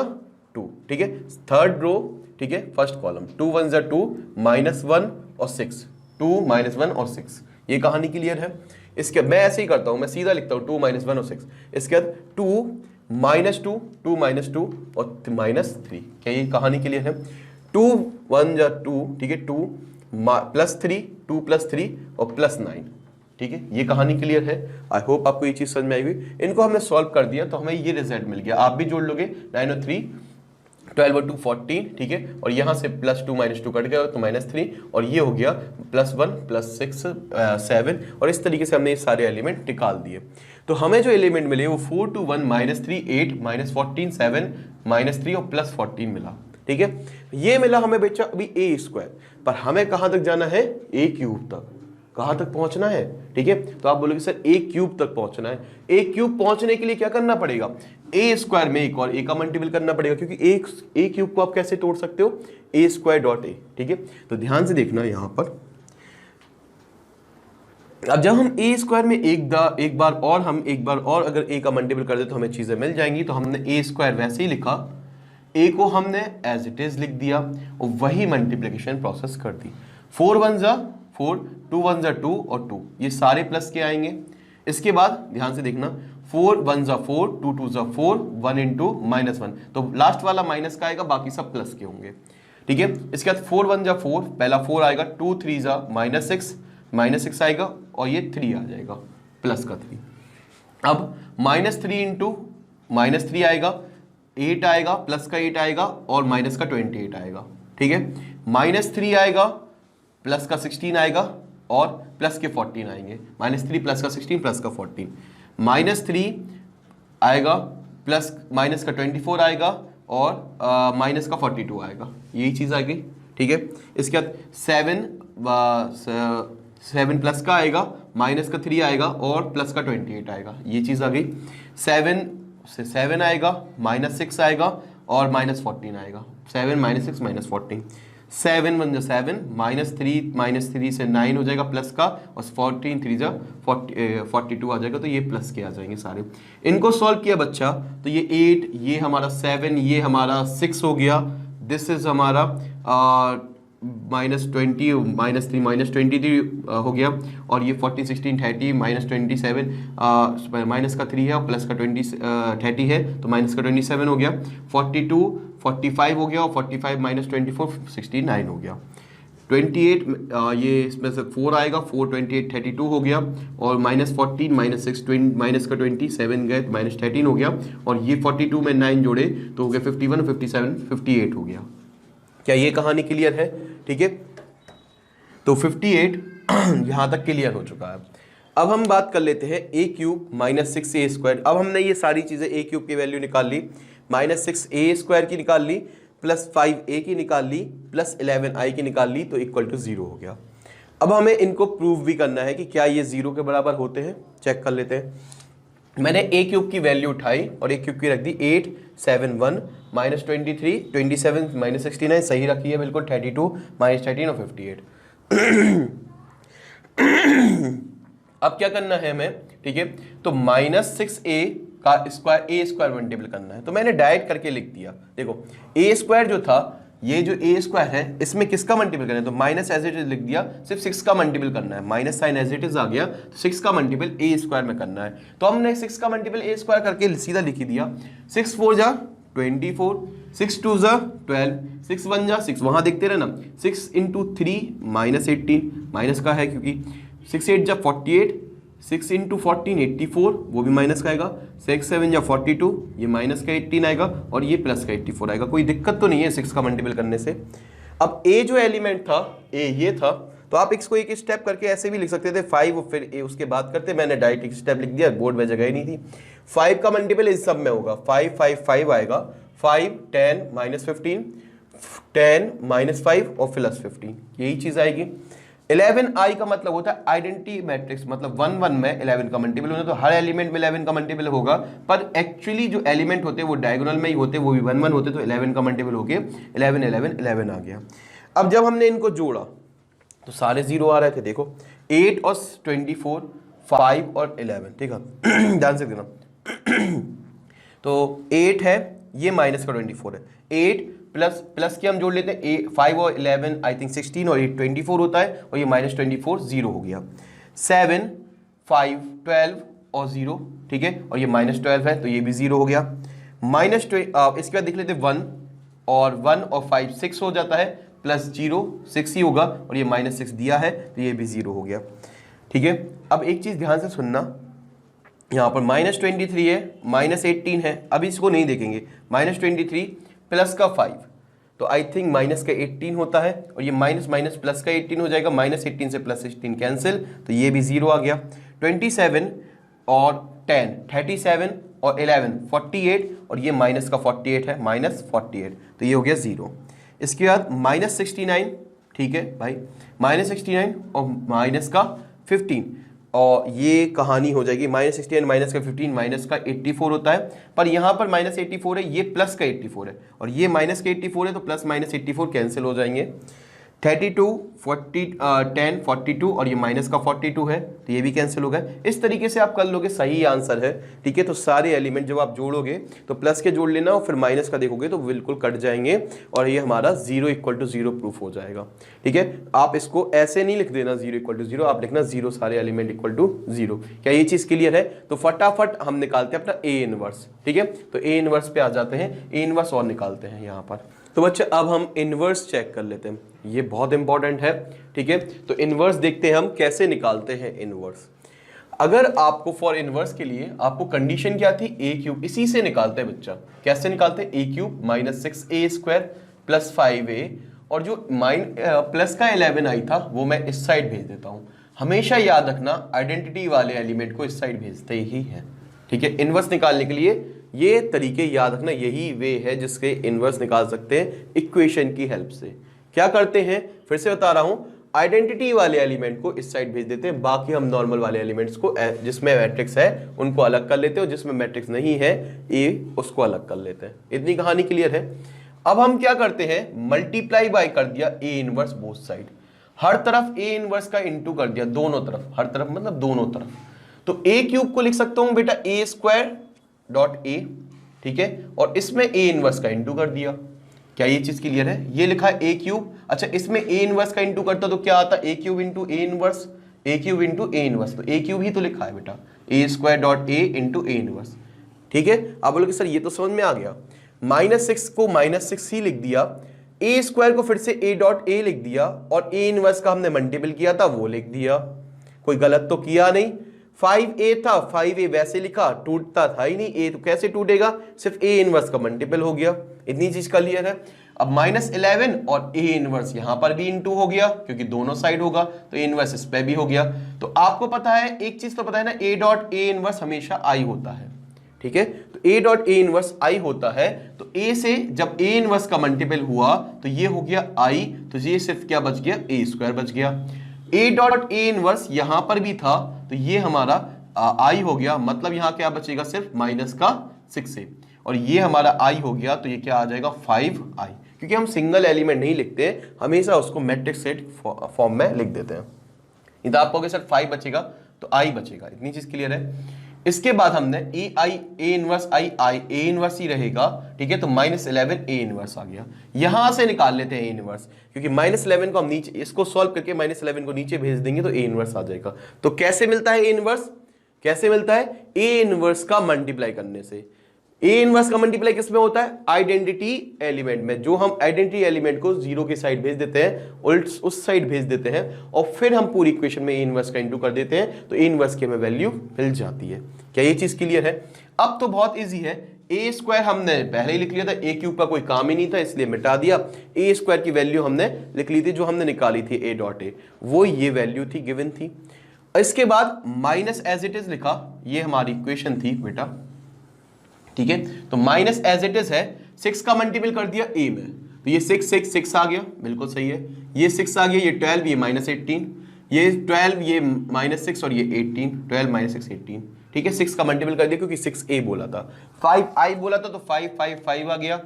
2, ठीक है, थर्ड रो, ठीक है, फर्स्ट कॉलम। 2 1 जा 2 -1 और 6, 2 -1 और 6। ये कहानी क्लियर है। इसके मैं ऐसे ही करता हूं, मैं सीधा लिखता हूं 2 -1 और 6। इसके बाद 2 -2 2 -2 और -3। क्या ये कहानी क्लियर है? 2 1 जा 2, ठीक है, 2 +3 2 +3 और +9, ठीक है। ये कहानी क्लियर है। आई होप आपको ये चीज समझ में आई हुई। इनको हमने सॉल्व कर दिया तो हमें ये रिजल्ट मिल गया। आप भी जोड़ लोगे, 9 और 3 12 और 2 14, ठीक है। और यहां से +2 -2 कट गया तो -3, और ये हो गया +1 +6 7। और इस तरीके से हमने ये सारे एलिमेंट निकाल दिए। तो हमें जो एलिमेंट मिले वो 4 2 1 -3 8 -14 7 -3 और +14 मिला, ठीक है। ये मिला हमें बच्चा अभी a², पर हमें कहां तक जाना है? a³ तक। कहां तक पहुंचना है? ठीक है। तो आप बोलोगे सर a³ तक पहुंचना है। a³ पहुंचने के लिए क्या करना पड़ेगा? a² में एक और a का मल्टीपल करना पड़ेगा, क्योंकि a³ को आप कैसे तोड़ सकते हो? a².a, ठीक है। तो ध्यान से देखना यहां पर। अब जब हम a² में एक बार और अगर a का मल्टीपल कर दे तो हमें चीजें मिल जाएंगी। तो हमने a² वैसे ही लिखा, a को हमने एज इट इज लिख दिया और वही मल्टीप्लिकेशन प्रोसेस कर दी। 4 1 जा 4 2 1 जा 2 और 2, ये सारे प्लस के आएंगे। इसके बाद ध्यान से देखना, 4 1 जा 4 2 2 जा 4 1 इंटू -1, तो लास्ट वाला माइनस का आएगा, बाकी सब प्लस के होंगे, ठीक है। इसके बाद 4 1 जा 4, पहला 4 आएगा, 2 3 जा -6 आएगा और ये 3 आ जाएगा, प्लस का 3। अब -3 इंटू -3 आएगा, 8 आएगा, प्लस का 8 आएगा और माइनस का 28 आएगा। ठीक है, -3 आएगा, प्लस का 16 आएगा और प्लस के 14 आएंगे। -3 प्लस का 16 प्लस का 14, -3 आएगा, प्लस माइनस का 24 आएगा और माइनस का 42 आएगा। यही चीज़ आ गई। ठीक है, इसके बाद 7 प्लस का आएगा, माइनस का 3 आएगा और प्लस का 28 आएगा। ये चीज़ आ गई। 7 से 7 आएगा, -6 आएगा और -14 आएगा। 7 -6 -14, 7 1 7, -3 से 9 हो जाएगा प्लस का, और 14 3 जा 42 आ जाएगा। तो ये प्लस के आ जाएंगे सारे। इनको सॉल्व किया बच्चा तो ये 8, ये हमारा 7, ये हमारा 6 हो गया। दिस इज हमारा -20, -3 -23 हो गया, और ये 14 16 30 -27, माइनस का 3 है और प्लस का 30 है तो माइनस का 27 हो गया। 42 45 हो गया और 45 -24 69 हो गया। 28 ये इसमें से 4 आएगा, 4 28 32 हो गया, और -14 -6 माइनस का 27 गए तो -13 हो गया, और ये 42 में 9 जोड़े तो हो गया 51 57 58 हो गया। क्या ये कहानी क्लियर है? ठीक है, तो 58 यहाँ तक क्लियर हो चुका है। अब हम बात कर लेते हैं a³ -6a²। अब हमने ये सारी चीज़ें a³ की वैल्यू निकाल ली, -6a² की निकाल ली, +5a की निकाल ली, +11i की निकाल ली, तो इक्वल टू 0 हो गया। अब हमें इनको प्रूव भी करना है कि क्या ये 0 के बराबर होते हैं। चेक कर लेते हैं। मैंने a³ की वैल्यू उठाई और a³ की रख दी 8 7 1 -23 27 -69 सही रखी है बिल्कुल, 32 -13 और 58। अब क्या करना है हमें? ठीक है, तो -6a का स्क्वायर मल्टीपल करना है। तो मैंने डायरेक्ट करके लिख दिया। देखो a² जो था, ये जो a² है इसमें किसका मल्टीपल करना है? तो माइनस एज इट इज लिख दिया, सिर्फ 6 का मल्टीपल करना है। Minus sign as it is आ गया तो 6 का मल्टीपल a² में करना है। तो हमने 6 का मल्टीपल a² करके सीधा लिख ही दिया। 6 4 जा 24, 6 2 जा 12, 6 1 जा 6, वहां देखते रहे ना। 6 × 3 -18, माइनस का है क्योंकि 6 8 जा 48, 6 × 14 84, वो भी माइनस का आएगा। 6 7 जा 42, ये माइनस का 18 आएगा और ये प्लस का 84 आएगा। कोई दिक्कत तो नहीं है 6 का मल्टीपल करने से। अब a जो एलिमेंट था, a ये था, तो आप इसको एक स्टेप करके ऐसे भी लिख सकते थे 5 और फिर a उसके बाद करते। मैंने डायरेक्ट एक स्टेप लिख दिया, बोर्ड में जगह ही नहीं थी। 5 का मल्टीपल इस सब में होगा, 5 5 5 आएगा, 5 10 -15, 10 -5 और +15, यही चीज आएगी। 11i का मतलब होता है आइडेंटिटी मैट्रिक्स, मतलब 1 1 में 11 का मल्टीपल होना, तो हर एलिमेंट में 11 का मल्टीपल होगा, पर एक्चुअली जो एलिमेंट होते हैं वो डायगोनल में ही होते, वो भी 1 1 होते, तो 11 का मल्टीपल होके 11 11 11 आ गया। अब जब हमने इनको जोड़ा तो सारे 0 आ रहे थे। देखो 8 और 24, 5 और 11, ठीक है, ध्यान से देना। तो 8 है, ये माइनस का 24 है, 8 प्लस के हम जोड़ लेते हैं, 5 और 11 आई थिंक 16 और 8 24 होता है, और ये -24 0 हो गया। 7 5 12 और 0, ठीक है, और ये -12 है तो ये भी 0 हो गया। इसके बाद देख लेते 1 और 5 6 हो जाता है, +0 6 ही होगा, और ये -6 दिया है तो ये भी 0 हो गया। ठीक है, अब एक चीज ध्यान से सुनना, यहाँ पर -23 है, -18 है, अभी इसको नहीं देखेंगे। -23 प्लस का 5 तो आई थिंक माइनस का 18 होता है, और ये माइनस माइनस प्लस का 18 हो जाएगा। -18 से +16 कैंसिल, तो ये भी 0 आ गया। 27 और 10 37 और 11 48, और ये माइनस का 48 है, -48, तो ये हो गया 0। इसके बाद -69, ठीक है भाई, -69 और माइनस का 15, और ये कहानी हो जाएगी -69 माइनस का 15 माइनस का 84 होता है, पर यहाँ पर -84 है, ये प्लस का 84 है, और ये माइनस का 84 है, तो प्लस -84 कैंसिल हो जाएंगे। 32 40 10 42, और ये माइनस का 42 है, तो ये भी कैंसिल हो गए। इस तरीके से आप कर लोगे, सही आंसर है। ठीक है, तो सारे एलिमेंट जब आप जोड़ोगे तो प्लस के जोड़ लेना और फिर माइनस का देखोगे तो बिल्कुल कट जाएंगे, और ये हमारा 0 = 0 प्रूफ हो जाएगा। ठीक है, आप इसको ऐसे नहीं लिख देना 0 = 0, आप लिखना 0 सारे एलिमेंट = 0। क्या ये चीज क्लियर है? तो फटाफट हम निकालते हैं अपना A इनवर्स। ठीक है, तो A इनवर्स पे आ जाते हैं, A इनवर्स और निकालते हैं यहाँ पर। तो बच्चे अब हम इनवर्स चेक कर लेते हैं, ये बहुत इंपॉर्टेंट है। ठीक है, तो इनवर्स देखते हैं हम कैसे निकालते हैं इनवर्स। अगर आपको फॉर इनवर्स के लिए आपको कंडीशन क्या थी, ए क्यूब, इसी से निकालते हैं बच्चा। कैसे निकालते हैं, A cube minus 6a square plus 5a, और जो प्लस का 11i था वो मैं इस साइड भेज देता हूं। हमेशा याद रखना आइडेंटिटी वाले एलिमेंट को इस साइड भेजते ही है, ठीक है। इनवर्स निकालने के लिए ये तरीके याद रखना, यही वे है जिसके इनवर्स निकाल सकते हैं इक्वेशन की हेल्प से। क्या करते हैं, फिर से बता रहा हूं, आइडेंटिटी वाले एलिमेंट को इस साइड भेज देते हैं, बाकी हम नॉर्मल वाले एलिमेंट्स को जिसमें मैट्रिक्स है उनको अलग कर लेते हैं, और जिसमें मैट्रिक्स नहीं है ए उसको अलग कर लेते हैं। इतनी कहानी क्लियर है। अब हम क्या करते हैं, मल्टीप्लाई बाय कर दिया ए इनवर्स बोथ साइड, हर तरफ ए इनवर्स का इंटू कर दिया, दोनों तरफ, हर तरफ मतलब दोनों तरफ। तो ए क्यूब को लिख सकता हूं बेटा ए स्क्वायर डॉट ए, ठीक है, और इसमें ए इनवर्स का इंटू कर दिया। क्या ये चीज क्लियर है, ये लिखा है ए क्यूब, अच्छा इसमें ए इनवर्स का इंटू करता तो क्या आता, A cube into A inverse, A cube into A inverse, तो ए क्यूब ही तो लिखा है बेटा, A square dot A into A inverse, ठीक है। आप बोलोगे सर ये तो समझ में आ गया, -6 को -6 ही लिख दिया, ए स्क्वायर को फिर से ए डॉट ए लिख दिया, और ए इनवर्स का हमने मल्टीपल किया था वो लिख दिया, कोई गलत तो किया नहीं। 5a था, 5a वैसे लिखा, टूटता था ही नहीं, a तो कैसे टूटेगा, सिर्फ a इनवर्स का मल्टीपल हो गया, इतनी चीज क्लियर है। अब -11 और a इनवर्स यहां पर भी इंटू हो गया, क्योंकि दोनों साइड होगा तो a इनवर्स इस पे भी हो गया। तो आपको पता है एक चीज तो पता है ना, a डॉट a इनवर्स हमेशा i होता है, ठीक है। तो a dot a inverse i होता है, तो a से जब a इनवर्स का मल्टीपल हुआ तो ये हो गया i, तो ये सिर्फ क्या बच गया, a स्क्वायर बच गया। a डॉट a इनवर्स यहां पर भी था, तो ये हमारा i हो गया, मतलब यहां क्या बचेगा, सिर्फ माइनस का 6a, और ये हमारा i हो गया, तो ये क्या आ जाएगा 5i, क्योंकि हम सिंगल एलिमेंट नहीं लिखते, हमेशा उसको मैट्रिक्स सेट फॉर्म में लिख देते हैं। इधर आप कहोगे सर 5 बचेगा तो i बचेगा, इतनी चीज क्लियर है। इसके बाद हमने ए इनवर्स आई ए इनवर्स ही रहेगा, ठीक है, तो -11 ए इनवर्स आ गया। यहां से निकाल लेते हैं ए इनवर्स, क्योंकि -11 को हम नीचे, इसको सॉल्व करके -11 को नीचे भेज देंगे तो ए इनवर्स आ जाएगा। तो कैसे मिलता है ए इनवर्स, कैसे मिलता है, ए इनवर्स का मल्टीप्लाई करने से। ए इनवर्स का मल्टीप्लाई किसमें होता है, आइडेंटिटी एलिमेंट में, जो हम आइडेंटिटी एलिमेंट को जीरो की साइड भेज देते हैं, उस साइड भेज देते हैं, और फिर हम पूरी इक्वेशन में ए इनवर्स का इंटू कर देते हैं, तो ए इनवर्स की हमें वैल्यू मिल जाती है। क्या ये चीज क्लियर है। अब तो बहुत इजी है, ए स्क्वायर हमने पहले ही लिख लिया था, ए क्यूब का कोई काम ही नहीं था इसलिए मिटा दिया। ए स्क्वायर की वैल्यू हमने लिख ली थी, जो हमने निकाली थी ए डॉट ए, वो ये वैल्यू थी, गिवन थी। इसके बाद माइनस एज इट इज लिखा, ये हमारी इक्वेशन थी बेटा, ठीक है। तो माइनस एज इट इज है, 6 का मल्टीपल कर दिया ए में, तो ये 6 6 6 आ गया, बिल्कुल सही है। ये 6 आ गया, ये 12, ये -18, ये 12, ये -6 और ये 18, 12 -6 18, ठीक है। 6 का मल्टीपल कर दिया क्योंकि 6a बोला था, 5i बोला था, तो 5 5 5 आ गया,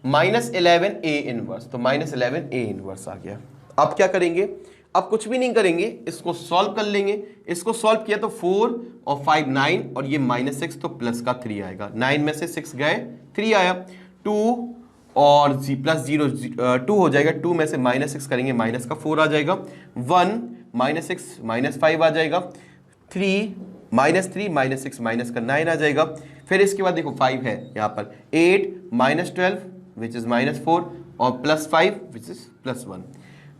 -11 a इनवर्स, तो -11 a इनवर्स आ गया। अब क्या करेंगे, अब कुछ भी नहीं करेंगे, इसको सॉल्व कर लेंगे। इसको सॉल्व किया तो 4 और 5 9, और ये -6 तो प्लस का 3 आएगा, 9 में से 6 गए 3 आया, 2 और प्लस 0 2 हो जाएगा, 2 में से -6 करेंगे, माइनस का 4 आ जाएगा, 1 -6 -5 आ जाएगा, 3 -6 माइनस का 9 आ जाएगा। फिर इसके बाद देखो 5 है यहाँ पर, 8 -12 विच इज -4, और +5 विच इज +1,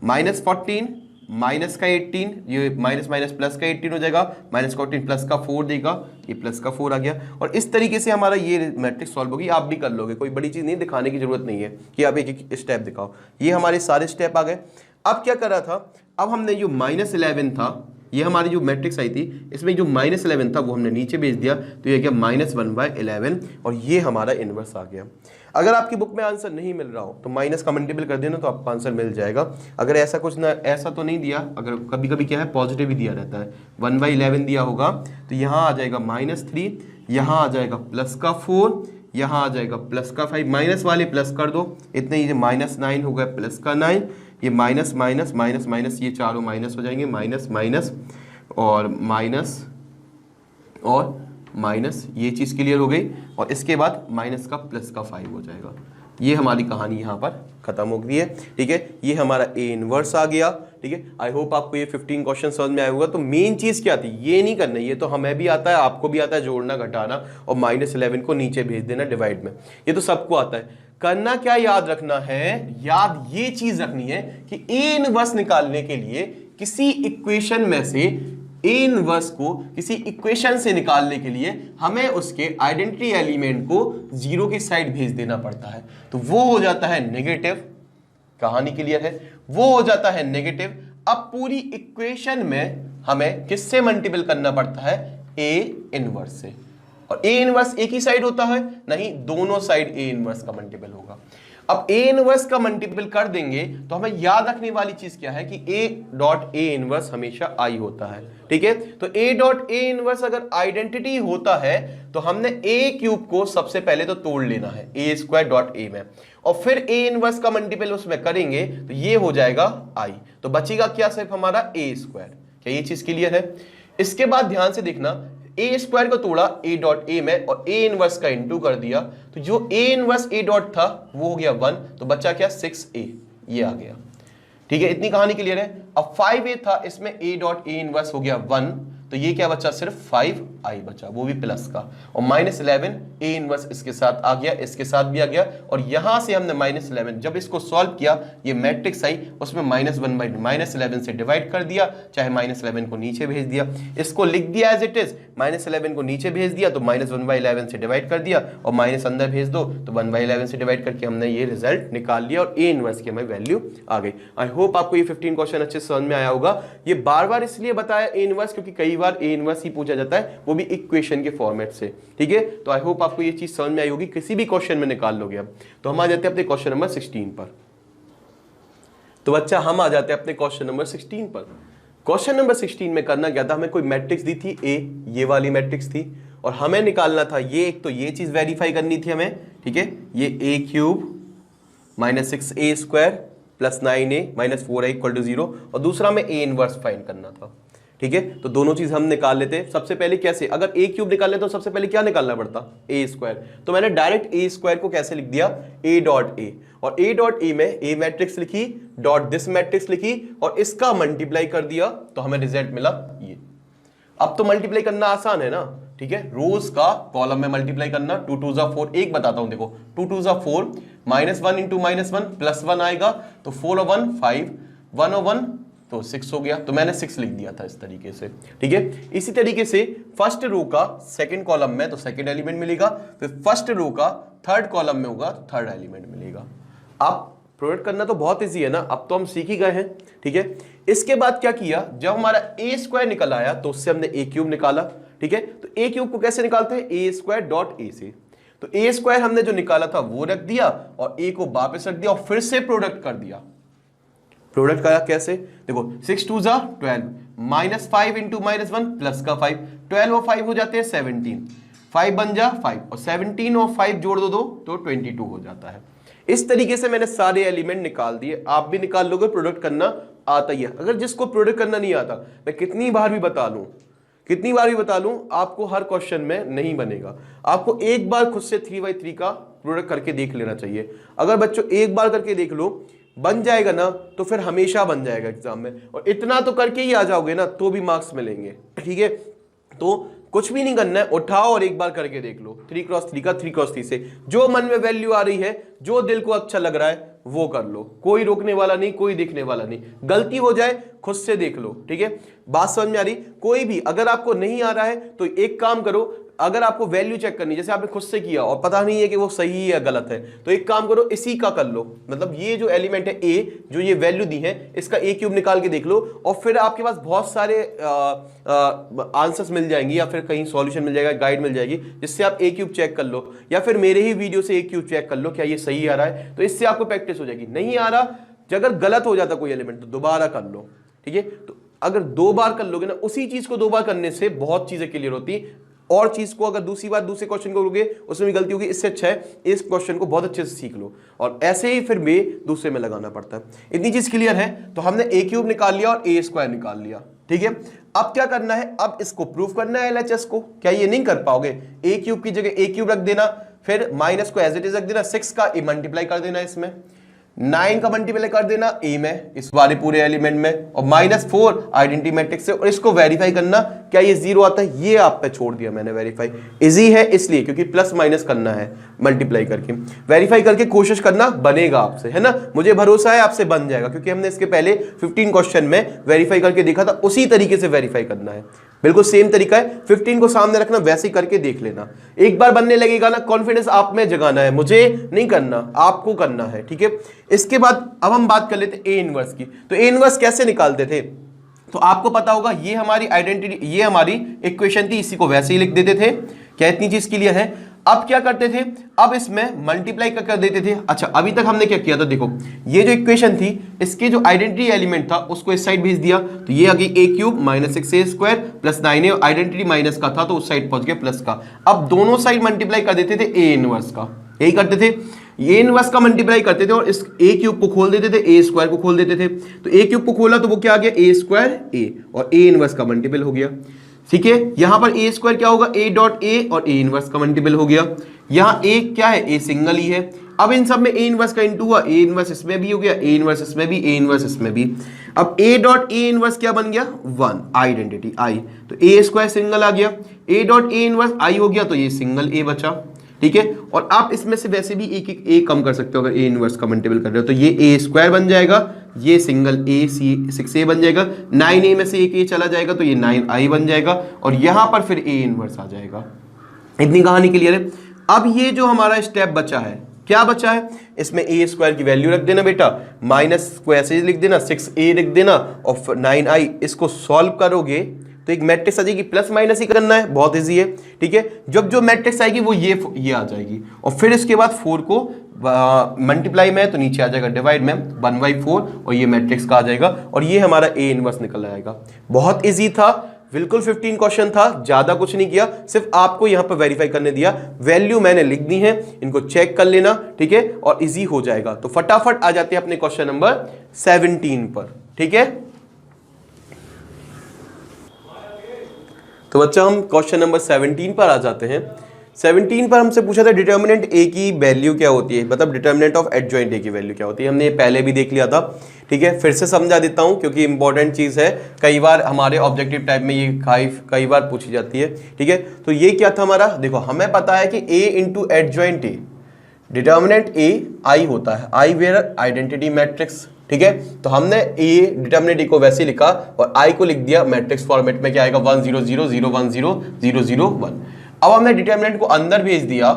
-14 माइनस का 18, ये माइनस माइनस प्लस का 18 हो जाएगा, -14 प्लस का 4 देगा, ये प्लस का 4 आ गया। और इस तरीके से हमारा ये मैट्रिक्स सॉल्व होगी, आप भी कर लोगे, कोई बड़ी चीज नहीं, दिखाने की जरूरत नहीं है कि आप एक एक स्टेप दिखाओ। ये हमारे सारे स्टेप आ गए। अब क्या करा था, अब हमने जो -11 था, ये हमारी जो मैट्रिक्स आई थी, इसमें जो -11 था वो हमने नीचे भेज दिया, तो ये क्या -1/11, और ये हमारा इनवर्स आ गया। अगर आपकी बुक में आंसर नहीं मिल रहा हो तो माइनस का मल्टीपल कर देना, तो आपको आंसर मिल जाएगा। अगर ऐसा कुछ ना, ऐसा तो नहीं दिया, अगर कभी कभी क्या है पॉजिटिव ही दिया रहता है, 1/11 दिया होगा, तो यहाँ आ जाएगा -3, यहाँ आ जाएगा प्लस का 4, यहाँ आ जाएगा प्लस का 5, माइनस वाले प्लस कर दो, इतने ही -9 हो गया, प्लस का 9, ये माइनस माइनस माइनस माइनस, ये चारों माइनस हो जाएंगे, माइनस माइनस और माइनस और माइनस, ये चीज़ क्लियर हो गई। और इसके बाद माइनस का प्लस का 5 हो जाएगा। ये हमारी कहानी यहाँ पर खत्म हो गई है, ठीक है। ये हमारा ए इनवर्स आ गया, ठीक है। आई होप आपको ये 15 क्वेश्चन समझ में आया होगा। तो मेन चीज़ क्या थी, ये नहीं करना, ये तो हमें भी आता है, आपको भी आता है, जोड़ना घटाना और -11 को नीचे भेज देना डिवाइड में, ये तो सबको आता है। करना क्या याद रखना है, याद ये चीज रखनी है कि ए इनवर्स निकालने के लिए किसी इक्वेशन में से ए इनवर्स को किसी इक्वेशन से निकालने के लिए हमें उसके आइडेंटिटी एलिमेंट को जीरो की साइड भेज देना पड़ता है, तो वो हो जाता है नेगेटिव। कहानी क्लियर है? वो हो जाता है नेगेटिव। अब पूरी इक्वेशन में हमें किससे मल्टीपल करना पड़ता है? ए इनवर्स से। और ए इनवर्स एक ही साइड होता है? नहीं, दोनों साइड ए इनवर्स का मल्टीपल होगा। अब ए इनवर्स का मल्टीपल कर देंगे तो हमें याद रखने वाली चीज क्या है कि ए डॉट ए इनवर्स हमेशा आई होता है। ठीक है, तो ए डॉट ए इनवर्स अगर आइडेंटिटी होता है तो हमने ए क्यूब को सबसे पहले तो तोड़ लेना है ए स्क्वायर डॉट ए में, और फिर ए इनवर्स का मल्टीपल उसमें करेंगे तो ये हो जाएगा आई, तो बचेगा क्या? सिर्फ हमारा ए स्क्वायर। क्या ये चीज क्लियर है? इसके बाद ध्यान से देखना, ए स्क्वायर को तोड़ा ए डॉट ए में और ए इनवर्स का इनटू कर दिया, तो जो ए इनवर्स ए डॉट था वो हो गया 1, तो बचा क्या? 6a, ये आ गया। ठीक है, इतनी कहानी क्लियर है। अब 5a था, इसमें a डॉट ए इनवर्स हो गया 1, तो ये क्या बचा? सिर्फ 5i बचा, वो भी प्लस का, और -11 a इनवर्स इसके साथ आ गया, इसके साथ भी आ गया, और यहां से हमने -11 जब इसको सॉल्व किया, ये मैट्रिक्स आई, उसमें -1/-11 से डिवाइड कर दिया, चाहे -11 को नीचे भेज दिया, इसको लिख दिया एज इट इज, -11 को नीचे भेज दिया तो -1/11 से डिवाइड कर दिया, और माइनस अंदर भेज दो तो 1/11 से डिवाइड करके हमने ये रिजल्ट निकाल लिया, और ए इनवर्स की हमें वैल्यू आ गई। आई होप आपको ये 15 क्वेश्चन अच्छे से समझ में आया होगा। ये बार बार इसलिए बताया ए इनवर्स क्योंकि कई बार ए इनवर्स ही पूछा जाता है, वो भी इक्वेशन के फॉर्मेट से। ठीक है, तो आई होप आपको ये चीज समझ में आई होगी, किसी भी क्वेश्चन में निकाल लोगे। अब तो हम आ जाते हैं अपने क्वेश्चन नंबर 16 पर। तो बच्चा हम आ जाते हैं अपने क्वेश्चन नंबर 16 पर। क्वेश्चन नंबर 16 में करना क्या था, हमें कोई मैट्रिक्स दी थी ए, ये वाली मैट्रिक्स थी, और हमें निकालना था ये, एक तो ये चीज वेरीफाई करनी थी हमें। ठीक है, ये a cube -6a square plus 9a minus 4a = 0, और दूसरा में a इनवर्स फाइंड करना था। ठीक है, तो दोनों चीज हम निकाल लेते। सबसे पहले कैसे, अगर a क्यूब निकालने तो सबसे पहले क्या निकालना पड़ता? a square. तो मैंने डायरेक्ट a स्क्वायर को कैसे लिख दिया? a डॉट ए, और a डॉट ए में a मैट्रिक्स लिखी, डॉट दिस मैट्रिक्स लिखी, और इसका मल्टीप्लाई कर दिया, तो हमें रिजल्ट मिला ये। अब तो मल्टीप्लाई करना आसान है ना। ठीक है, रोज का कॉलम में मल्टीप्लाई करना, 2 2 जा 4, एक बताता हूं देखो, 2 2 जा 4, -1 इंटू -1 +1 आएगा, तो 4 और 1 5, 1 और 1 तो 6 हो गया, तो मैंने 6 लिख दिया था इस तरीके से। ठीक है, इसी तरीके से फर्स्ट रो का सेकंड कॉलम में तो सेकंड एलिमेंट मिलेगा, फिर फर्स्ट रो का थर्ड कॉलम में होगा तो थर्ड एलिमेंट मिलेगा। अब प्रोडक्ट करना तो बहुत इजी है ना, अब तो हम सीख ही गए हैं। ठीक है, इसके बाद क्या किया, जब हमारा a स्क्वायर निकल आया तो उससे हमने a क्यूब निकाला। ठीक है, तो a क्यूब को कैसे निकालते हैं? a स्क्वायर डॉट ए से, तो a स्क्वायर हमने जो निकाला था वो रख दिया, और a को वापस रख दिया, और फिर से प्रोडक्ट कर दिया। प्रोडक्ट का कैसे देखो, 6 2 जा 12, -5 इंटू -1 प्लस का 5, 12 और 5 हो जाते हैं 17, 5 बन जा 5, और 17 और 5 जोड़ दो तो 22 हो जाता है। इस तरीके से मैंने सारे एलिमेंट निकाल दिए। आप भी निकाल लोगे, प्रोडक्ट करना आता ही है। अगर जिसको प्रोडक्ट करना नहीं आता, मैं कितनी बार भी बता लूं, आपको हर क्वेश्चन में नहीं बनेगा। आपको एक बार खुद से 3/3 का प्रोडक्ट करके देख लेना चाहिए। अगर बच्चों एक बार करके देख लो, बन जाएगा ना, तो फिर हमेशा बन जाएगा एग्जाम में, और इतना तो करके ही आ जाओगे ना तो भी मार्क्स मिलेंगे। ठीक है, तो कुछ भी नहीं करना है, उठाओ और एक बार करके देख लो 3x3 का 3x3 से, जो मन में वैल्यू आ रही है, जो दिल को अच्छा लग रहा है वो कर लो, कोई रोकने वाला नहीं, कोई देखने वाला नहीं। गलती हो जाए खुद से देख लो। ठीक है, बात समझ में आ रही? कोई भी अगर आपको नहीं आ रहा है तो एक काम करो, अगर आपको वैल्यू चेक करनी, जैसे आपने खुद से किया और पता नहीं है कि वो सही है या गलत है, तो एक काम करो, इसी का कर लो। मतलब ये जो एलिमेंट है a, जो ये वैल्यू दी है, इसका a क्यूब निकाल के देख लो, और फिर आपके पास बहुत सारे आंसर्स मिल जाएंगे, या फिर कहीं सॉल्यूशन मिल जाएगा, गाइड मिल जाएगी, जिससे आप a क्यूब चेक कर लो, या फिर मेरे ही वीडियो से a क्यूब चेक कर लो क्या ये सही आ रहा है, तो इससे आपको प्रैक्टिस हो जाएगी। नहीं आ रहा, अगर गलत हो जाता कोई एलिमेंट तो दोबारा कर लो। ठीक है, तो अगर 2 बार कर लोगे ना, उसी चीज को 2 बार करने से बहुत चीजें क्लियर होती, और चीज को अगर दूसरी बार दूसरे क्वेश्चन को करोगे उसमें भी गलती होगी। इससे अच्छा है इस क्वेश्चन को बहुत अच्छे से सीख लो, और ऐसे ही फिर बे दूसरे में लगाना पड़ता है। इतनी चीज क्लियर है? तो हमने a क्यूब निकाल लिया और a स्क्वायर निकाल लिया। ठीक है, अब क्या करना है, अब इसको प्रूव करना है LHS को। क्या ये नहीं कर पाओगे? a क्यूब की जगह a क्यूब रख देना, फिर माइनस को एज इट इज रख देना, 6 का मल्टीप्लाई कर देना इसमें, 9 का मल्टीप्लाई कर देना ए में, इस वाले पूरे एलिमेंट में, और -4 आइडेंटिटी मैट्रिक्स से, और इसको वेरीफाई करना क्या ये 0 आता है, ये आप पे छोड़ दिया मैंने वेरीफाई। इजी है इसलिए क्योंकि प्लस माइनस करना है मल्टीप्लाई करके, वेरीफाई करके कोशिश करना, बनेगा आपसे, है ना, मुझे भरोसा है आपसे बन जाएगा, क्योंकि हमने इसके पहले 15 क्वेश्चन में वेरीफाई करके देखा था, उसी तरीके से वेरीफाई करना है, बिल्कुल सेम तरीका है, 15 को सामने रखना, वैसे ही करके देख लेना, एक बार बनने लगेगा ना, कॉन्फिडेंस आप में जगाना है, मुझे नहीं करना, आपको करना है, ठीक है। इसके बाद अब हम बात कर लेते ए इनवर्स की। तो ए इनवर्स कैसे निकालते थे, तो आपको पता होगा, ये हमारी आइडेंटिटी, ये हमारी इक्वेशन थी, इसी को वैसे ही लिख देते थे, क्या इतनी चीज क्लियर है। अब क्या करते थे, अब इसमें मल्टीप्लाई कर देते थे। अच्छा, अभी तक हमने क्या किया था, देखो ये जो इक्वेशन थी, इसके जो आइडेंटिटी एलिमेंट था उसको इस साइड भेज दिया, तो ये आ गई a cube minus 6a² plus 9a, identity minus का था तो उस साइड पहुंच गया प्लस का। अब दोनों साइड मल्टीप्लाई कर देते थे ए इनवर्स का, यही करते थे, ए इनवर्स का मल्टीप्लाई करते थे और इस ए क्यूब को खोल देते थे, ए स्क्वायर को खोल देते थे, तो ए क्यूब को खोला तो वो क्या आ गया, ए स्क्वायर ए, और ए इनवर्स का मल्टीपल हो गया, ठीक है। यहां पर ए स्क्वायर क्या होगा, ए डॉट ए, और ए इनवर्स का मल्टीपल हो गया। यहां ए क्या है, ए सिंगल ही है। अब इन सब में ए इनवर्स का इंटू हुआ, ए इनवर्स इसमें भी हो गया, ए इनवर्स इसमें भी, ए इनवर्स इसमें भी। अब ए डॉट ए इनवर्स क्या बन गया, 1 आइडेंटिटी आई, तो ए स्क्वायर सिंगल आ गया, ए डॉट ए इनवर्स आई हो गया, तो ये सिंगल ए बचा, ठीक है। और आप इसमें से वैसे भी एक ए कम कर सकते हो अगर ए इनवर्स का मल्टीपल कर रहे हो, तो ये ए स्क्वायर बन जाएगा, ये सिंगल ए सी 6a बन जाएगा, 9a में से एक ए चला जाएगा तो ये 9i बन जाएगा, और यहां पर फिर ए इनवर्स आ जाएगा। इतनी कहानी क्लियर है। अब ये जो हमारा स्टेप बचा है, क्या बचा है, इसमें ए स्क्वायर की वैल्यू रख देना बेटा, माइनस को ऐसे लिख देना, 6a लिख देना, और 9i, इसको सॉल्व करोगे तो एक मैट्रिक्स आ जाएगी, प्लस माइनस ही करना है, बहुत इजी है, ठीक है। जब जो मैट्रिक्स आएगी वो ये आ जाएगी, और फिर इसके बाद 4 को मल्टीप्लाई में तो नीचे आ जाएगा डिवाइड में 1/4, और ये मैट्रिक्स का आ जाएगा, और ये हमारा ए इनवर्स निकल आएगा। बहुत इजी था, बिल्कुल 15 क्वेश्चन था, ज्यादा कुछ नहीं किया, सिर्फ आपको यहां पर वेरीफाई करने दिया, वैल्यू मैंने लिख दी है, इनको चेक कर लेना, ठीक है, और इजी हो जाएगा। तो फटाफट आ जाते हैं अपने क्वेश्चन नंबर 17 पर, ठीक है। तो बच्चा हम क्वेश्चन नंबर 17 पर आ जाते हैं। 17 पर हमसे पूछा था डिटर्मिनेंट ए की वैल्यू क्या होती है, मतलब डिटर्मिनेंट ऑफ एडजॉइंट ए की वैल्यू क्या होती है, हमने ये पहले भी देख लिया था, ठीक है। फिर से समझा देता हूं क्योंकि इंपॉर्टेंट चीज है, कई बार हमारे ऑब्जेक्टिव टाइप में ये कई बार पूछी जाती है, ठीक है। तो ये क्या था हमारा, देखो हमें पता है कि ए इंटू एडजॉइंट ए, डिटर्मिनेंट ए आई होता है, आई वेयर आइडेंटिटी मैट्रिक्स, ठीक है। तो हमने ए डिटर्मिनेंट ए को वैसे लिखा और आई को लिख दिया मैट्रिक्स फॉर्मेट में, क्या आएगा 1 0 0 0 1 0 0 0 1। अब हमने डिटर्मिनेंट को अंदर भेज दिया,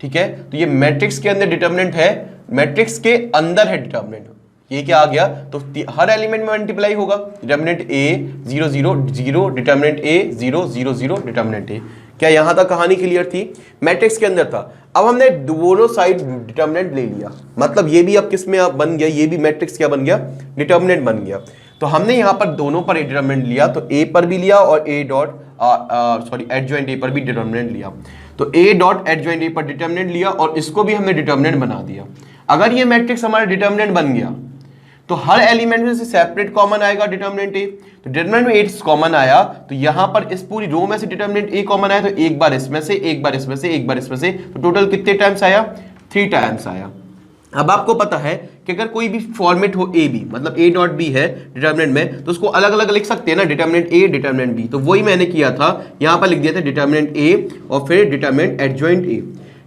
ठीक है, तो ये मैट्रिक्स के अंदर डिटर्मिनेंट है, मैट्रिक्स के अंदर है डिटर्मिनेंट, ये क्या आ गया, तो हर एलिमेंट में मल्टीप्लाई होगा, डिटर्मिनेंट ए 0 0 0, डिटर्मिनेंट ए 0 0 0, डिटर्मिनेंट ए। क्या यहां तक कहानी क्लियर थी, मैट्रिक्स के अंदर था। अब हमने दोनों साइड डिटर्मिनेंट ले लिया, मतलब ये भी अब किस में बन गया, ये भी मैट्रिक्स क्या बन गया, डिटर्मिनेंट बन गया। तो हमने यहां पर दोनों पर डिटर्मिनेंट लिया, तो ए पर भी लिया और ए डॉट एडजॉइंट ए पर भी डिटर्मिनेंट लिया, तो ए डॉट एडजॉइंट ए पर डिटर्मिनेंट लिया और इसको भी हमने डिटर्मिनेंट बना दिया। अगर ये मैट्रिक्स हमारा डिटर्मिनेंट बन गया तो हर एलिमेंट में से सेपरेट कॉमन आएगा डिटर्मिनेंट ए, तो डिटर्मिनेंट में 8 कॉमन आया, तो यहां पर इस पूरी रो में से डिटर्मिनेंट ए कॉमन आया, तो एक बार इसमें से, एक बार इसमें से, एक बार इसमें से, तो टोटल कितने टाइम्स आया, 3 टाइम्स आया। अब आपको पता है कि अगर कोई भी फॉर्मेट हो ए बी, मतलब ए डॉट बी है डिटर्मिनेंट में, तो उसको अलग अलग लिख सकते हैं ना, डिटर्मिनेंट ए डिटर्मिनेंट बी, तो वही मैंने किया था, यहां पर लिख दिया था डिटर्मिनेंट ए और फिर डिटर्मिनेंट एडजॉइंट ए।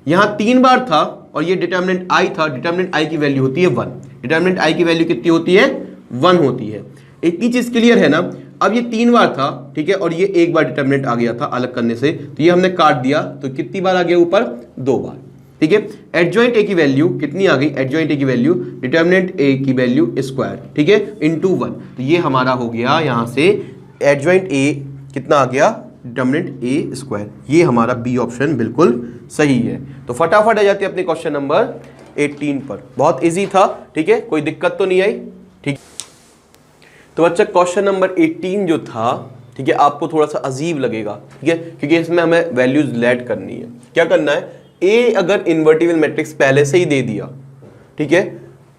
यहां 3 बार था और ये डिटर्मिनेंट आई था, डिटर्मिनेंट आई की वैल्यू होती है 1, डिटर्मिनेंट आई की वैल्यू कितनी होती है, 1 होती है। इतनी चीज क्लियर है ना। अब ये 3 बार था, ठीक है, और ये एक बार डिटर्मिनेंट आ गया था अलग करने से, तो ये हमने काट दिया, तो कितनी बार आ गया ऊपर, 2 बार, ठीक है। एडजॉइंट ए की वैल्यू कितनी आ गई, एडजॉइंट ए की वैल्यू डिटर्मिनेंट ए की वैल्यू स्क्वायर, ठीक है, इनटू 1, तो ये हमारा हो गया यहां से एडजॉइंट ए कितना आ गया, डिटर्मिनेंट ए स्क्वायर। ये हमारा बी ऑप्शन बिल्कुल सही है। तो फटाफट आ जाते हैं अपने क्वेश्चन नंबर 18 पर, बहुत इजी था, ठीक है, कोई दिक्कत तो नहीं आई, ठीक। तो बच्चा क्वेश्चन नंबर 18 जो था, ठीक है, आपको थोड़ा सा अजीब लगेगा, ठीक है, क्योंकि इसमें हमें वैल्यूज लेट करनी है। क्या करना है, ए अगर इन्वर्टिबल मैट्रिक्स पहले से ही दे दिया, ठीक है,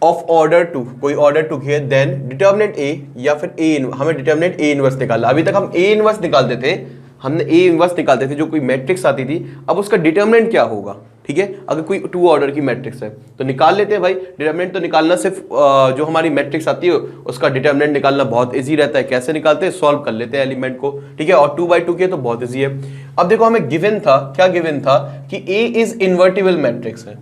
ऑफ ऑर्डर 2, कोई ऑर्डर 2 है, देन डिटर्मिनेंट ए या फिर ए, हमें डिटर्मिनेंट ए इनवर्स निकालना। अभी तक हम ए इनवर्स निकालते थे, हमने ए इनवर्स निकालते थे, जो कोई मैट्रिक्स आती थी, अब उसका डिटर्मिनेंट क्या होगा, ठीक है। अगर कोई 2 ऑर्डर की मैट्रिक्स है तो निकाल लेते हैं भाई। डिटर्मिनेंट तो निकालना सिर्फ जो हमारी मैट्रिक्स आती है उसका डिटर्मिनेंट निकालना बहुत इजी रहता है। कैसे निकालते हैं, सॉल्व कर लेते हैं एलिमेंट को, ठीक है। और 2/2 के तो बहुत इजी है। अब देखो हमें गिवन था, क्या गिवन था कि ए इज इन्वर्टिबल मैट्रिक्स है।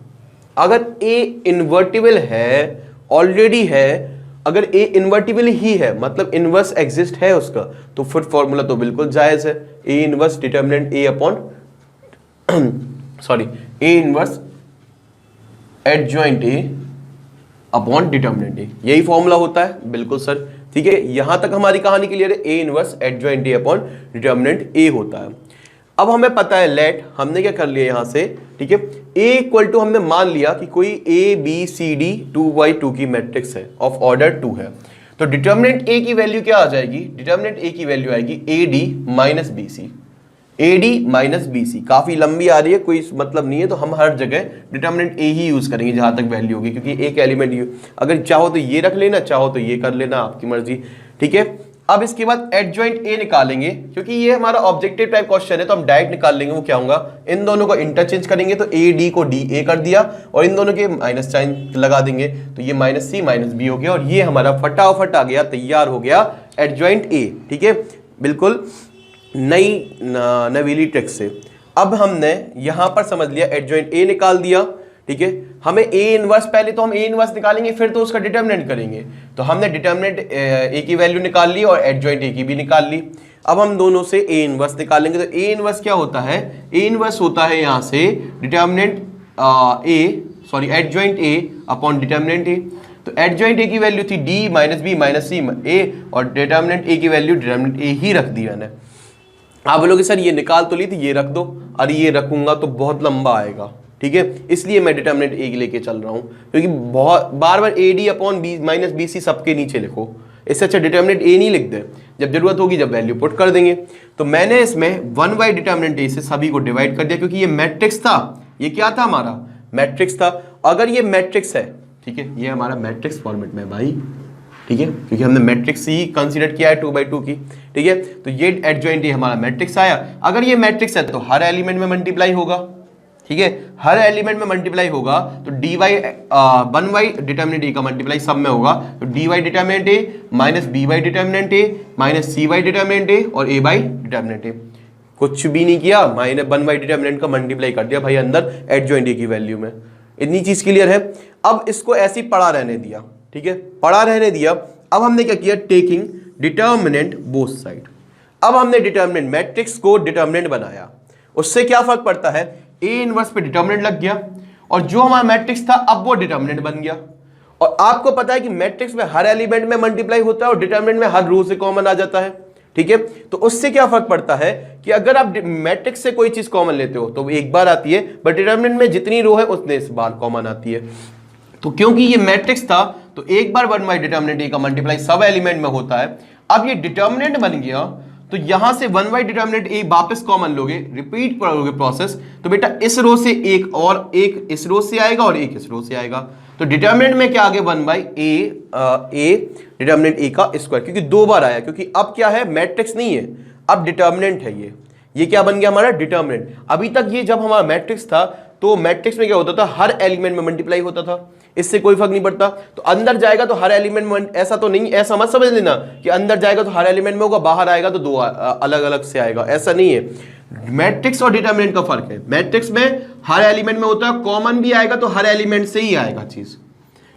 अगर ए इन्वर्टिबल है, ऑलरेडी है, अगर ए इन्वर्टिबल ही है मतलब इनवर्स एग्जिस्ट है उसका, तो फिर फॉर्मूला तो बिल्कुल जायज है। A inverse determinant A upon sorry A inverse adjoint A upon determinant A, यही फॉर्मूला होता है। बिल्कुल सर, ठीक है। यहां तक हमारी कहानी क्लियर है। A inverse adjoint A upon determinant A होता है। अब हमें पता है लेट, हमने क्या कर लिया यहां से, ठीक है। ए इक्वल टू हमने मान लिया कि कोई ए बी सी डी 2/2 की मैट्रिक्स है, ऑफ ऑर्डर 2 है। तो डिटर्मिनेंट ए की वैल्यू क्या आ जाएगी, डिटर्मिनेंट ए की वैल्यू आएगी A D minus B C. A D minus B C काफी लंबी आ रही है, कोई मतलब नहीं है, तो हम हर जगह डिटर्मिनेंट ए ही यूज करेंगे जहां तक वैल्यू होगी, क्योंकि एक एलिमेंट अगर चाहो तो ये रख लेना, चाहो तो ये कर लेना, आपकी मर्जी, ठीक है। अब इसके बाद एडजॉइंट ए निकालेंगे, क्योंकि ये हमारा ऑब्जेक्टिव टाइप क्वेश्चन है तो हम डायरेक्ट निकाल लेंगे। वो क्या होगा, इन दोनों को इंटरचेंज करेंगे, तो ए डी को डी ए कर दिया और इन दोनों के माइनस साइन लगा देंगे, तो ये माइनस सी माइनस बी हो गया और ये हमारा फटाफट आ गया, तैयार हो गया एडजॉइंट ए, ठीक है। बिल्कुल नई नवीली ट्रिक से। अब हमने यहां पर समझ लिया एडजॉइंट ए निकाल दिया, ठीक है। हमें ए इनवर्स, पहले तो हम ए इनवर्स निकालेंगे फिर तो उसका डिटर्मिनेंट करेंगे। तो हमने डिटर्मिनेंट ए की वैल्यू निकाल ली और एडजॉइंट ए की भी निकाल ली। अब हम दोनों से ए इनवर्स निकालेंगे। तो ए इनवर्स क्या होता है, ए इनवर्स होता है यहां से determinant adjoint A upon determinant A. तो एडजॉइंट ए की वैल्यू थी D minus B minus C A, और डिटर्मिनेंट ए की वैल्यू डिटर्मिनेंट ए ही रख दी मैंने। आप बोलोगे सर ये निकाल तो ली थी, ये रख दो। अरे ये रखूंगा तो बहुत लंबा आएगा, ठीक है, इसलिए मैं डिटर्मिनेंट ए लेके चल रहा हूं, क्योंकि बहुत बार बार A D upon B minus B C सबके नीचे लिखो, इससे अच्छा डिटर्मिनेंट ए नहीं लिख दे, जब जरूरत होगी जब वैल्यू पुट कर देंगे। तो मैंने इसमें 1 डिटर्मिनेंट ए से सभी को डिवाइड कर दिया, क्योंकि ये मैट्रिक्स था, ये क्या था हमारा मैट्रिक्स था। अगर ये मैट्रिक्स है, ठीक है, ये हमारा मैट्रिक्स फॉर्मेट में है भाई, ठीक है, क्योंकि हमने मैट्रिक्स ही कंसीडर किया है 2/2 की, ठीक है। तो ये एडजॉइंट ए हमारा मैट्रिक्स आया। अगर ये मैट्रिक्स है तो हर एलिमेंट में मल्टीप्लाई होगा, ठीक है, हर एलिमेंट में मल्टीप्लाई होगा। तो dy 1 डिटर्मिनेंट ए का मल्टीप्लाई सब में होगा, तो dy डिटर्मिनेंट ए माइनस b डिटर्मिनेंट ए माइनस c डिटर्मिनेंट ए और a डिटर्मिनेंट ए। कुछ भी नहीं किया, माइनस 1 डिटर्मिनेंट का मल्टीप्लाई कर दिया भाई अंदर एडजॉइंट ए की वैल्यू में। इतनी चीज क्लियर है। अब इसको ऐसे ही पड़ा रहने दिया, ठीक है, पड़ा रहने दिया। अब हमने क्या किया, टेकिंग डिटर्मिनेंट बोथ साइड। अब हमने डिटर्मिनेंट मैट्रिक्स को डिटर्मिनेंट बनाया, उससे क्या फर्क पड़ता है, ए इनवर्स पे डिटर्मिनेंट लग गया और जो हमारा मैट्रिक्स था अब वो डिटर्मिनेंट बन गया। और आपको पता है कि मैट्रिक्स में हर एलिमेंट में मल्टीप्लाई होता है और डिटर्मिनेंट में हर रो से कॉमन आ जाता है, ठीक है। तो उससे क्या फर्क पड़ता है कि अगर आप मैट्रिक्स से कोई चीज कॉमन लेते हो तो एक बार आती है, बट डिटर्मिनेंट में जितनी रो है उतने इस बार कॉमन आती है। तो क्योंकि ये मैट्रिक्स था तो एक बार 1 डिटर्मिनेंट ए का मल्टीप्लाई सब एलिमेंट में होता है। अब ये डिटर्मिनेंट बन गया तो यहां से 1 डिटर्मिनेंट ए वापस कॉमन लोगे, रिपीट करोगे प्रोसेस, तो बेटा इस रो से एक और एक इस रो से आएगा और एक इस रो से आएगा। तो डिटर्मिनेंट में क्या आ गया, 1 ए डिटर्मिनेंट ए का स्क्वायर, क्योंकि 2 बार आया, क्योंकि अब क्या है मैट्रिक्स नहीं है, अब डिटर्मिनेंट है। ये क्या बन गया हमारा डिटर्मिनेंट। अभी तक ये जब हमारा मैट्रिक्स था तो मैट्रिक्स में क्या होता था, हर एलिमेंट में मल्टीप्लाई होता था, इससे कोई फर्क नहीं पड़ता। तो अंदर जाएगा तो हर एलिमेंट में, ऐसा तो नहीं, ऐसा मत समझ लेना कि अंदर जाएगा तो हर एलिमेंट में होगा, बाहर आएगा तो 2 अलग अलग से आएगा, ऐसा नहीं है। मैट्रिक्स और डिटर्मिनेंट का फर्क है, मैट्रिक्स में हर एलिमेंट में होता है, कॉमन भी आएगा तो हर एलिमेंट से ही आएगा चीज।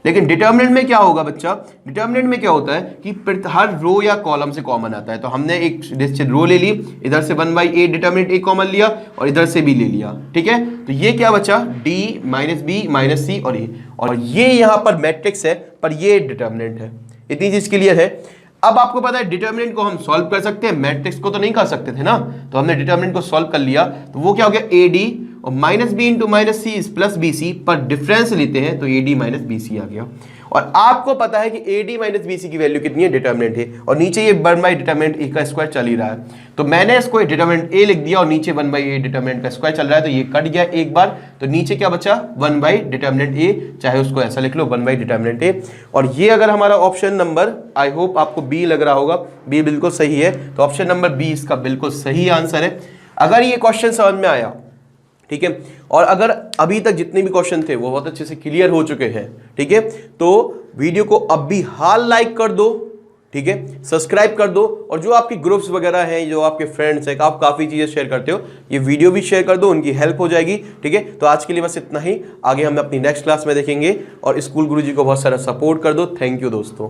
लेकिन डिटर्मिनेंट में क्या होगा बच्चा, डिटर्मिनेंट में क्या होता है कि हर रो या कॉलम से कॉमन आता है। तो हमने एक रो ले ली, इधर से 1/a डिटर्मिनेंट a कॉमन लिया और इधर से भी ले लिया, ठीक है। तो ये क्या बचा, d माइनस बी माइनस सी और a, और ये यहां पर मैट्रिक्स है पर ये डिटर्मिनेंट है। इतनी चीज क्लियर है। अब आपको पता है डिटर्मिनेंट को हम सॉल्व कर सकते हैं, मैट्रिक्स को तो नहीं कर सकते थे ना, तो हमने डिटर्मिनेंट को सॉल्व कर लिया। तो वो क्या हो गया, ए डी और minus B into minus C plus B C, पर डिफरेंस लेते हैं तो A D minus B C आ गया। और आपको पता है कि A D minus B C की वैल्यू कितनी है, डिटर्मिनेंट है, और नीचे ये 1 डिटर्मिनेंट ए का स्क्वायर चल ही रहा है। तो मैंने इसको डिटर्मिनेंट ए लिख दिया और नीचे 1/a डिटर्मिनेंट का स्क्वायर चल रहा है, तो ये कट गया एक बार। तो नीचे क्या बचा, 1 डिटर्मिनेंट ए, चाहे उसको ऐसा लिख लो 1 डिटर्मिनेंट ए। और ये अगर हमारा ऑप्शन नंबर, आई होप आपको बी लग रहा होगा, बी बिल्कुल सही है, तो ऑप्शन नंबर बी इसका बिल्कुल सही आंसर है। अगर ये क्वेश्चन समझ में आया, ठीक है। और अगर अभी तक जितने भी क्वेश्चन थे वो बहुत अच्छे से क्लियर हो चुके हैं, ठीक है, तो वीडियो को अब भी हाल लाइक कर दो, ठीक है, सब्सक्राइब कर दो, और जो आपके ग्रुप्स वगैरह हैं, जो आपके फ्रेंड्स हैं, आप काफ़ी चीज़ें शेयर करते हो, ये वीडियो भी शेयर कर दो, उनकी हेल्प हो जाएगी, ठीक है। तो आज के लिए बस इतना ही, आगे हम अपनी नेक्स्ट क्लास में देखेंगे, और स्कूल गुरुजी को बहुत सारा सपोर्ट कर दो। थैंक यू दोस्तों।